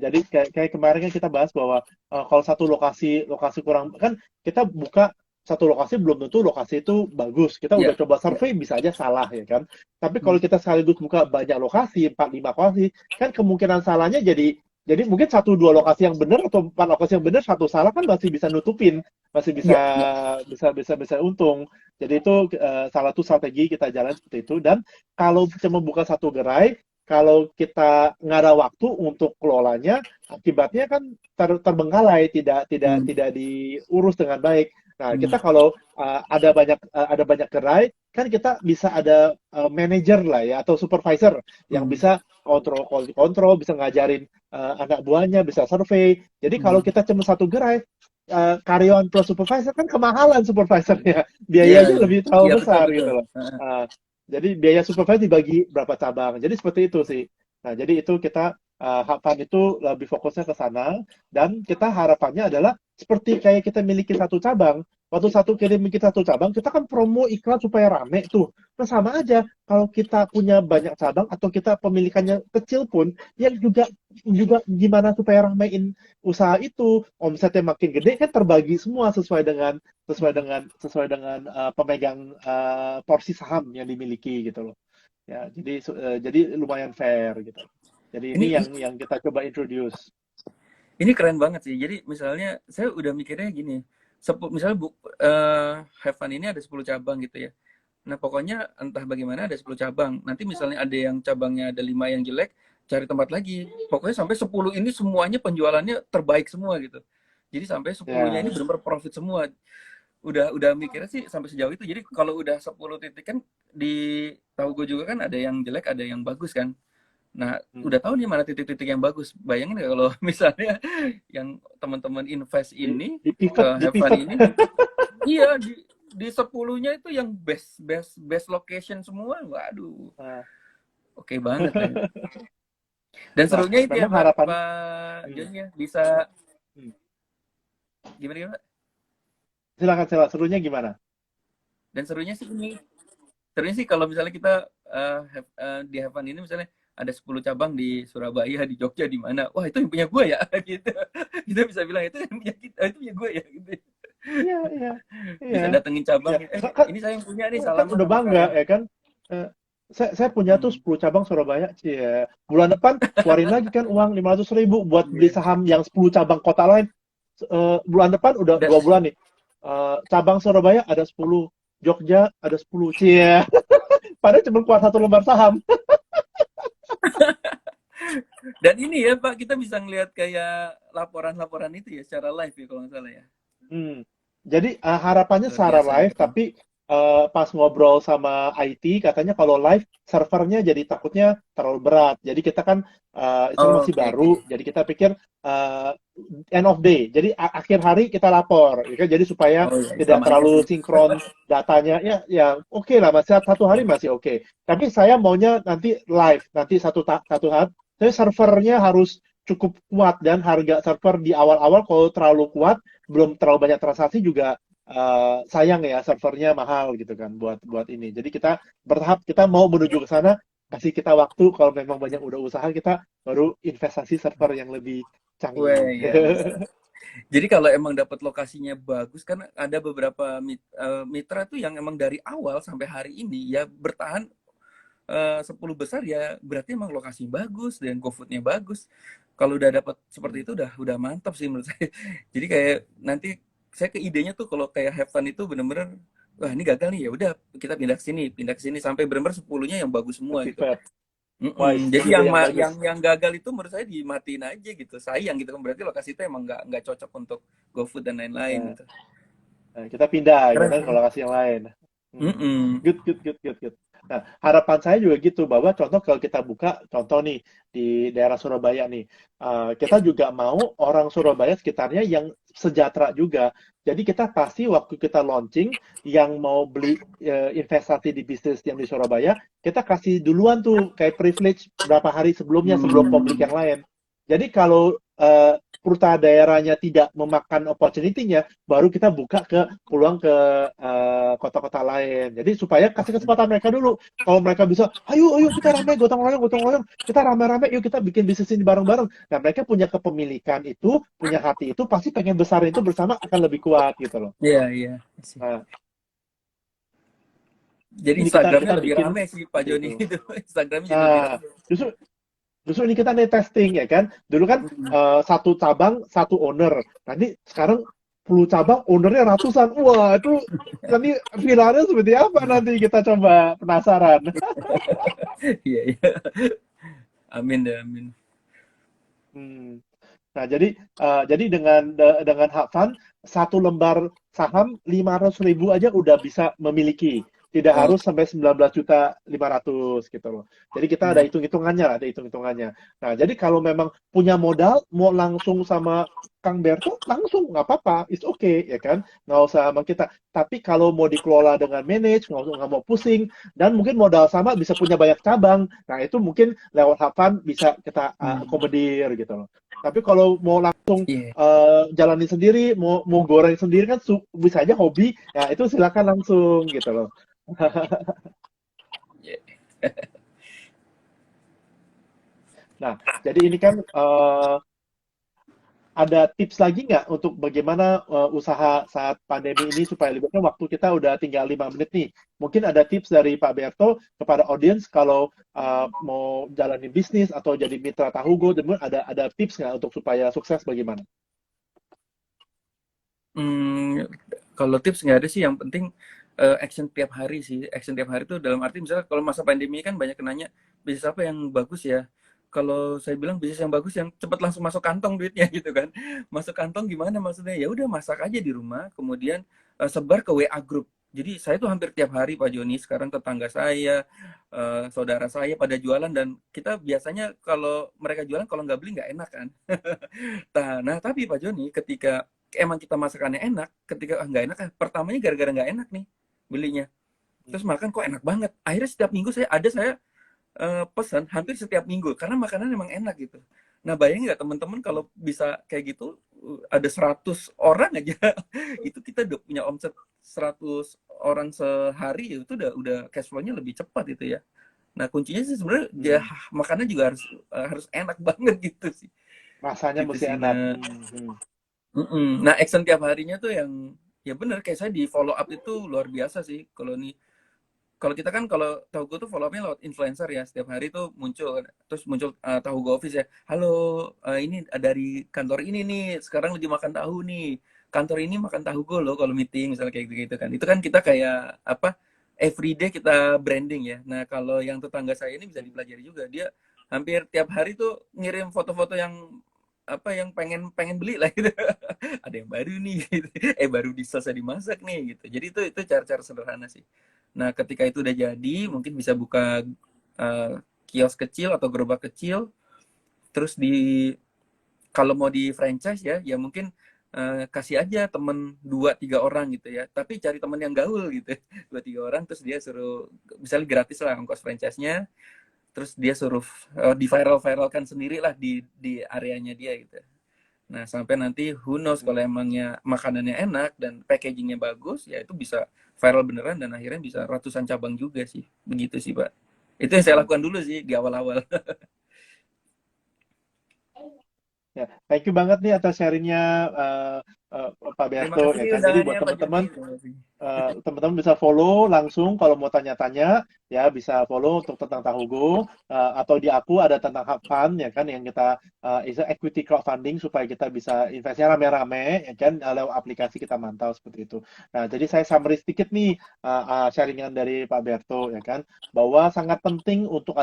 jadi kayak kemarin kan kita bahas bahwa kalau satu lokasi lokasi kurang kan kita buka satu lokasi belum tentu lokasi itu bagus. Kita iya, udah coba iya. survei bisa aja salah ya kan. Tapi kalau Hmm. kita sekaligus buka banyak lokasi, 4 5 lokasi, kan kemungkinan salahnya jadi mungkin satu dua lokasi yang benar atau 4 lokasi yang benar satu salah kan masih bisa nutupin, masih bisa Iya, iya. bisa untung. Jadi itu salah satu strategi kita jalan seperti itu. Dan kalau cuma buka satu gerai, kalau kita nggak ada waktu untuk kelolanya, akibatnya kan terbengkalai, Hmm. tidak diurus dengan baik. Nah, Hmm. kita kalau ada banyak gerai, kan kita bisa ada manajer lah ya atau supervisor yang Hmm. bisa kontrol kontrol, bisa ngajarin anak buahnya, bisa survei. Jadi kalau Hmm. kita cuma satu gerai, karyawan plus supervisor kan kemahalan supervisornya, Iya, biayanya lebih terlalu iya betul besar betul. gitu loh. Uh, jadi biaya supervisor dibagi berapa cabang. Jadi seperti itu sih. Nah, jadi itu kita Hub itu lebih fokusnya ke sana dan kita harapannya adalah seperti kayak kita miliki satu cabang. Waktu satu kirim kita satu cabang, kita kan promo iklan supaya rame tuh. Nah, sama aja kalau kita punya banyak cabang atau kita pemilikannya kecil pun, ya juga juga gimana supaya ramein usaha itu, omsetnya makin gede kan terbagi semua sesuai dengan pemegang porsi saham yang dimiliki gitu loh. Ya, jadi lumayan fair gitu. Jadi Ini ini yang kita coba introduce. ini keren banget sih. Jadi misalnya saya udah mikirnya gini, misalnya Have Fun ini ada 10 cabang gitu ya. Nah, pokoknya entah bagaimana ada 10 cabang. Nanti misalnya ada yang cabangnya ada 5 yang jelek, cari tempat lagi. Pokoknya sampai 10 ini semuanya penjualannya terbaik semua gitu. Jadi sampai 10-nya Ya, ini benar-benar profit semua. Udah mikirnya sih sampai sejauh itu. Jadi kalau udah 10 titik kan di tahu gue juga kan ada yang jelek, ada yang bagus kan. Nah, udah tahu nih mana titik-titik yang bagus. Bayangin nggak kalau misalnya yang teman-teman invest ini di ke pivot, di Have Fun pivot. ini, iya di 10-nya itu yang best location semua. Waduh, Nah, oke banget ya. Dan nah, serunya itu ya memang Pak harapan. Pak Hmm, Joni ya bisa hmm. gimana gimana? Silakan, serunya gimana? Dan serunya sih ini, serunya sih kalau misalnya kita di Have Fun ini misalnya ada 10 cabang di Surabaya, di Jogja, di mana. Wah, itu yang punya gue ya gitu. Kita bisa bilang itu yang punya kita, itu punya gue ya gitu. Iya, iya, iya, Bisa datengin ya. cabangnya. Kan, Ini saya yang punya nih, kan salaman udah sama bangga saya. ya kan. Eh, saya punya tuh Hmm. 10 cabang Surabaya. Cie. Bulan depan keluarin lagi kan uang 500.000 buat beli Iya. saham yang 10 cabang kota lain. Bulan depan udah Dan 2 bulan nih. Cabang Surabaya ada 10, Jogja ada 10. Cie. Padahal cuma kuat satu lembar saham. dan ini ya Pak, kita bisa ngelihat kayak laporan-laporan itu ya secara live ya kalau nggak salah ya. Hmm. Jadi harapannya Luar secara biasa live, keren. tapi pas ngobrol sama IT katanya kalau live servernya jadi takutnya terlalu berat. Jadi kita kan itu Oh, masih oke oke. baru, jadi kita pikir uh, end of day. Jadi akhir hari kita lapor, ya kan? Jadi supaya Oh ya, tidak sama aja terlalu sih. sinkron datanya. Ya, ya oke lah, masih satu hari masih oke. Tapi saya maunya nanti live, nanti satu hari. Tapi servernya harus cukup kuat dan harga server di awal-awal kalau terlalu kuat belum terlalu banyak transaksi juga sayang ya servernya mahal gitu kan buat ini. Jadi kita bertahap kita mau menuju ke sana kasih kita waktu kalau memang banyak udah usaha kita baru investasi server yang lebih Wah, canggih. ya bisa. Jadi kalau emang dapat lokasinya bagus kan ada beberapa mitra tuh yang emang dari awal sampai hari ini ya bertahan 10 besar ya berarti emang lokasi bagus dan GoFood-nya bagus. Kalau udah dapat seperti Hmm. itu udah mantap sih menurut saya. Jadi kayak nanti saya ke idenya tuh kalau kayak Have Fun itu bener-bener wah ini gagal nih ya udah kita pindah ke sini sampai bener-bener 10-nya yang bagus semua gitu. Pivot. Wise, Mm-mm. Jadi ide yang yang bagus. yang gagal itu menurut saya dimatiin aja gitu. Sayang gitu kan berarti lokasi itu emang nggak cocok untuk GoFood dan lain-lain Nah, gitu. nah, kita pindah gitu Keren kan sih. kalau kasih yang lain. Hmm. Mm-mm. Good, good, good, good, good. Nah, harapan saya juga gitu bahwa contoh kalau kita buka contoh nih di daerah Surabaya nih, kita juga mau orang Surabaya sekitarnya yang sejahtera juga. Jadi kita pasti waktu kita launching yang mau beli investasi di bisnis yang di Surabaya, kita kasih duluan tuh kayak privilege berapa hari sebelumnya sebelum publik Hmm. yang lain. Jadi kalau purta daerahnya tidak memakan opportunity-nya, baru kita buka ke peluang ke kota-kota lain. Jadi supaya kasih kesempatan mereka dulu. Kalau mereka bisa, ayo, ayo kita rame, gotong royong, kita rame-rame, yuk kita bikin bisnis ini bareng-bareng. Nah, mereka punya kepemilikan itu, punya hati itu, pasti pengen besar itu bersama akan lebih kuat gitu loh. Iya, iya. Nah, Jadi ini kita Instagramnya lebih bikin rame sih Pak seperti Joni itu. itu. Instagramnya jadi lebih Nah, rame. justru justru ini kita nih testing ya kan. Dulu kan Hmm. satu cabang satu owner. Nanti sekarang 10 cabang ownernya ratusan. Wah, itu nanti viralnya seperti apa nanti kita coba penasaran. Iya, iya. Amin deh, amin. Hmm. Nah, jadi dengan hak fund satu lembar saham 500.000 aja udah bisa memiliki. tidak Oh, harus sampai 19.500.000 gitu loh. Jadi kita ada hmm. hitung-hitungannya, ada hitung-hitungannya. Nah, jadi kalau memang punya modal, mau langsung sama Kang Berto, langsung nggak apa-apa, it's okay, ya kan? Nggak usah sama kita. Tapi kalau mau dikelola dengan manage, nggak mau pusing, dan mungkin modal sama bisa punya banyak cabang. Nah, itu mungkin lewat Havan bisa kita Hmm. akomodir gitu loh. Tapi kalau mau langsung Iya. jalanin sendiri, mau goreng sendiri kan bisa aja hobi, ya itu silakan langsung gitu loh. Iya. Nah, jadi ini kan ada tips lagi nggak untuk bagaimana usaha saat pandemi ini supaya lebih kan waktu kita udah tinggal 5 menit nih. Mungkin ada tips dari Pak Berto kepada audiens kalau mau jalanin bisnis atau jadi mitra Tahugo, dan ada tips nggak untuk supaya sukses bagaimana? Hmm, kalau tips nggak ada sih, yang penting action tiap hari sih. Action tiap hari itu dalam arti misalnya kalau masa pandemi kan banyak yang nanya bisnis apa yang bagus ya. Kalau saya bilang bisnis yang bagus yang cepat langsung masuk kantong duitnya gitu kan. Masuk kantong gimana maksudnya? Ya udah masak aja di rumah, kemudian sebar ke WA group. Jadi saya tuh hampir tiap hari Pak Joni, sekarang tetangga saya, saudara saya pada jualan, dan kita biasanya kalau mereka jualan kalau nggak beli nggak enak kan. Nah, tapi Pak Joni, ketika emang kita masakannya enak, ketika nggak enak, pertamanya gara-gara nggak enak nih belinya. Terus makan kok enak banget. Akhirnya setiap minggu saya pesan hampir setiap minggu karena makanan emang enak gitu. Nah, bayangin nggak teman-teman kalau bisa kayak gitu, ada 100 orang aja itu kita udah punya omset 100 orang sehari, itu udah cash flow-nya lebih cepat itu ya. Nah, kuncinya sih sebenarnya ya Hmm. makanan juga harus enak banget gitu sih. Rasanya Gitu mesti sih. enak. Nah, Hmm. Nah, action tiap harinya tuh yang ya bener kayak saya di follow up itu luar biasa sih. Kalau kita kan kalau tahu gue tuh follow upnya lewat influencer ya, setiap hari tuh muncul, terus muncul tahu gue office ya. Halo, ini dari kantor ini nih, sekarang lagi makan tahu nih. Kantor ini makan tahu gue loh kalau meeting misalnya kayak gitu kan. Itu kan kita kayak apa? Everyday kita branding ya. Nah, kalau yang tetangga saya ini bisa dipelajari juga. Dia hampir tiap hari tuh ngirim foto-foto yang apa yang pengen pengen beli lah gitu. Ada yang baru nih gitu. Baru selesai dimasak nih gitu. Jadi itu cara-cara sederhana sih. Nah, ketika itu udah jadi, mungkin bisa buka eh, kios kecil atau gerobak kecil, terus kalau mau di franchise ya, ya mungkin kasih aja temen 2-3 orang gitu ya. Tapi cari temen yang gaul gitu, 2-3 orang, terus dia suruh, misalnya gratis lah ongkos franchise-nya, terus dia suruh di viral-viralkan sendiri lah di areanya dia gitu. Nah, sampai nanti who knows kalau emangnya makanannya enak dan packagingnya bagus, ya itu bisa viral beneran dan akhirnya bisa ratusan cabang juga sih. Begitu sih, Pak. Itu yang saya Hmm. lakukan dulu sih di awal-awal. Ya, thank you banget nih atas sharingnya uh, Pak Terima Berto ya kasih kan. Jadi buat undangannya, Pak Joni. teman-teman, Terima kasih. teman-teman bisa follow langsung kalau mau tanya-tanya, ya bisa follow untuk tentang Tahugo, atau di aku ada tentang Hub Fund ya kan, yang kita is a equity crowdfunding supaya kita bisa investnya rame-rame ya kan, lewat aplikasi kita mantau seperti itu. Nah, jadi saya summary sedikit nih sharingan dari Pak Berto ya kan, bahwa sangat penting untuk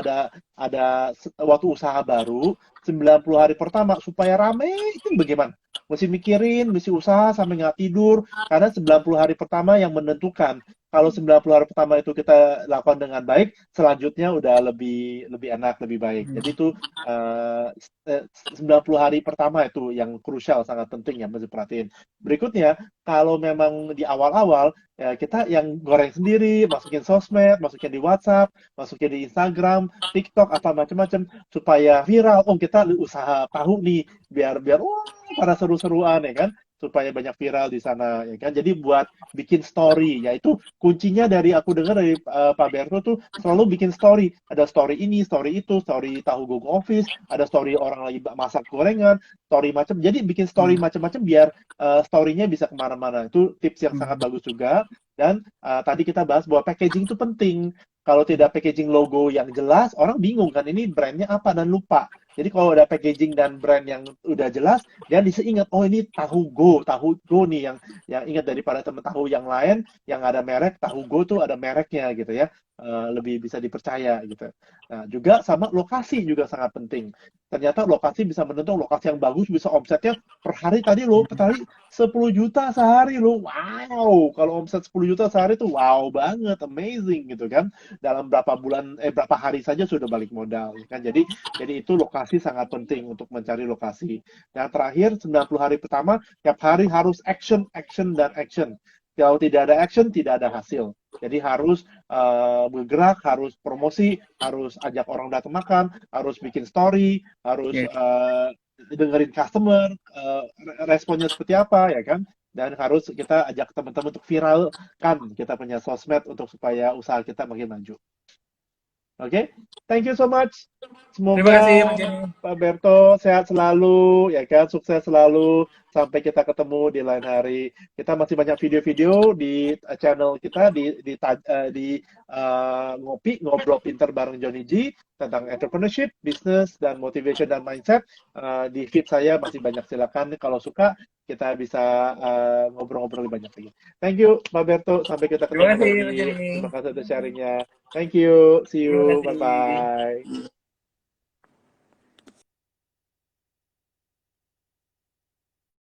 waktu usaha baru 90 hari pertama supaya rame itu bagaimana? Mesti mikirin, mesti usaha sampai nggak tidur, karena 90 hari pertama yang menentukan. Kalau 90 hari pertama itu kita lakukan dengan baik, selanjutnya udah lebih lebih enak, lebih baik. Jadi itu eh, 90 hari pertama itu yang krusial, sangat penting ya, mesti perhatiin. Berikutnya, kalau memang di awal-awal, ya kita yang goreng sendiri, masukin sosmed, masukin di WhatsApp, masukin di Instagram, TikTok, apa macam-macam, supaya viral. Oh, kita usaha tahu nih, biar biar wah pada seru-seruan ya kan, supaya banyak viral di sana ya kan. Jadi buat bikin story, yaitu kuncinya dari aku dengar dari Pak Berto tuh selalu bikin story. Ada story ini, story itu, story tahu Google Office, ada story orang lagi masak gorengan, story macam. Jadi bikin story Hmm. macam-macam biar story-nya bisa kemana-mana. Itu tips yang sangat Hmm. bagus juga. Dan tadi kita bahas bahwa packaging itu penting. Kalau tidak packaging logo yang jelas, orang bingung kan ini brandnya apa dan lupa. Jadi kalau ada packaging dan brand yang udah jelas, dia bisa ingat, oh ini tahu go nih yang ingat daripada teman tahu yang lain yang ada merek, tahu go tuh ada mereknya gitu ya. lebih bisa dipercaya gitu. Nah, juga sama lokasi juga sangat penting. Ternyata lokasi bisa menentukan lokasi yang bagus bisa omsetnya per hari tadi loh, per hari 10 juta sehari loh. Wow, kalau omset 10 juta sehari tuh wow banget, amazing gitu kan. Dalam berapa bulan berapa hari saja sudah balik modal ya kan. Jadi itu lokasi sangat penting untuk mencari lokasi. Yang terakhir 90 hari pertama tiap hari harus action, action dan action. Kalau tidak ada action, tidak ada hasil. Jadi harus bergerak, harus promosi, harus ajak orang datang makan, harus bikin story, harus Oke. dengerin customer, responnya seperti apa ya kan, dan harus kita ajak teman-teman untuk viralkan kita punya sosmed untuk supaya usaha kita makin maju. Oke, thank you so much. Terima Semoga kasih Mas Joni. Pak Berto sehat selalu, ya kan, sukses selalu. Sampai kita ketemu di lain hari. Kita masih banyak video-video di channel kita di ngopi ngobrol pinter bareng Johnny G tentang entrepreneurship, business dan motivation dan mindset. Di feed saya masih banyak. Silakan kalau suka kita bisa ngobrol-ngobrol lebih banyak lagi. Thank you Pak Berto. Sampai kita Terima ketemu kasih lagi. Mas Joni. Terima kasih atas sharingnya. Thank you. See Terima you. kasih. Bye-bye.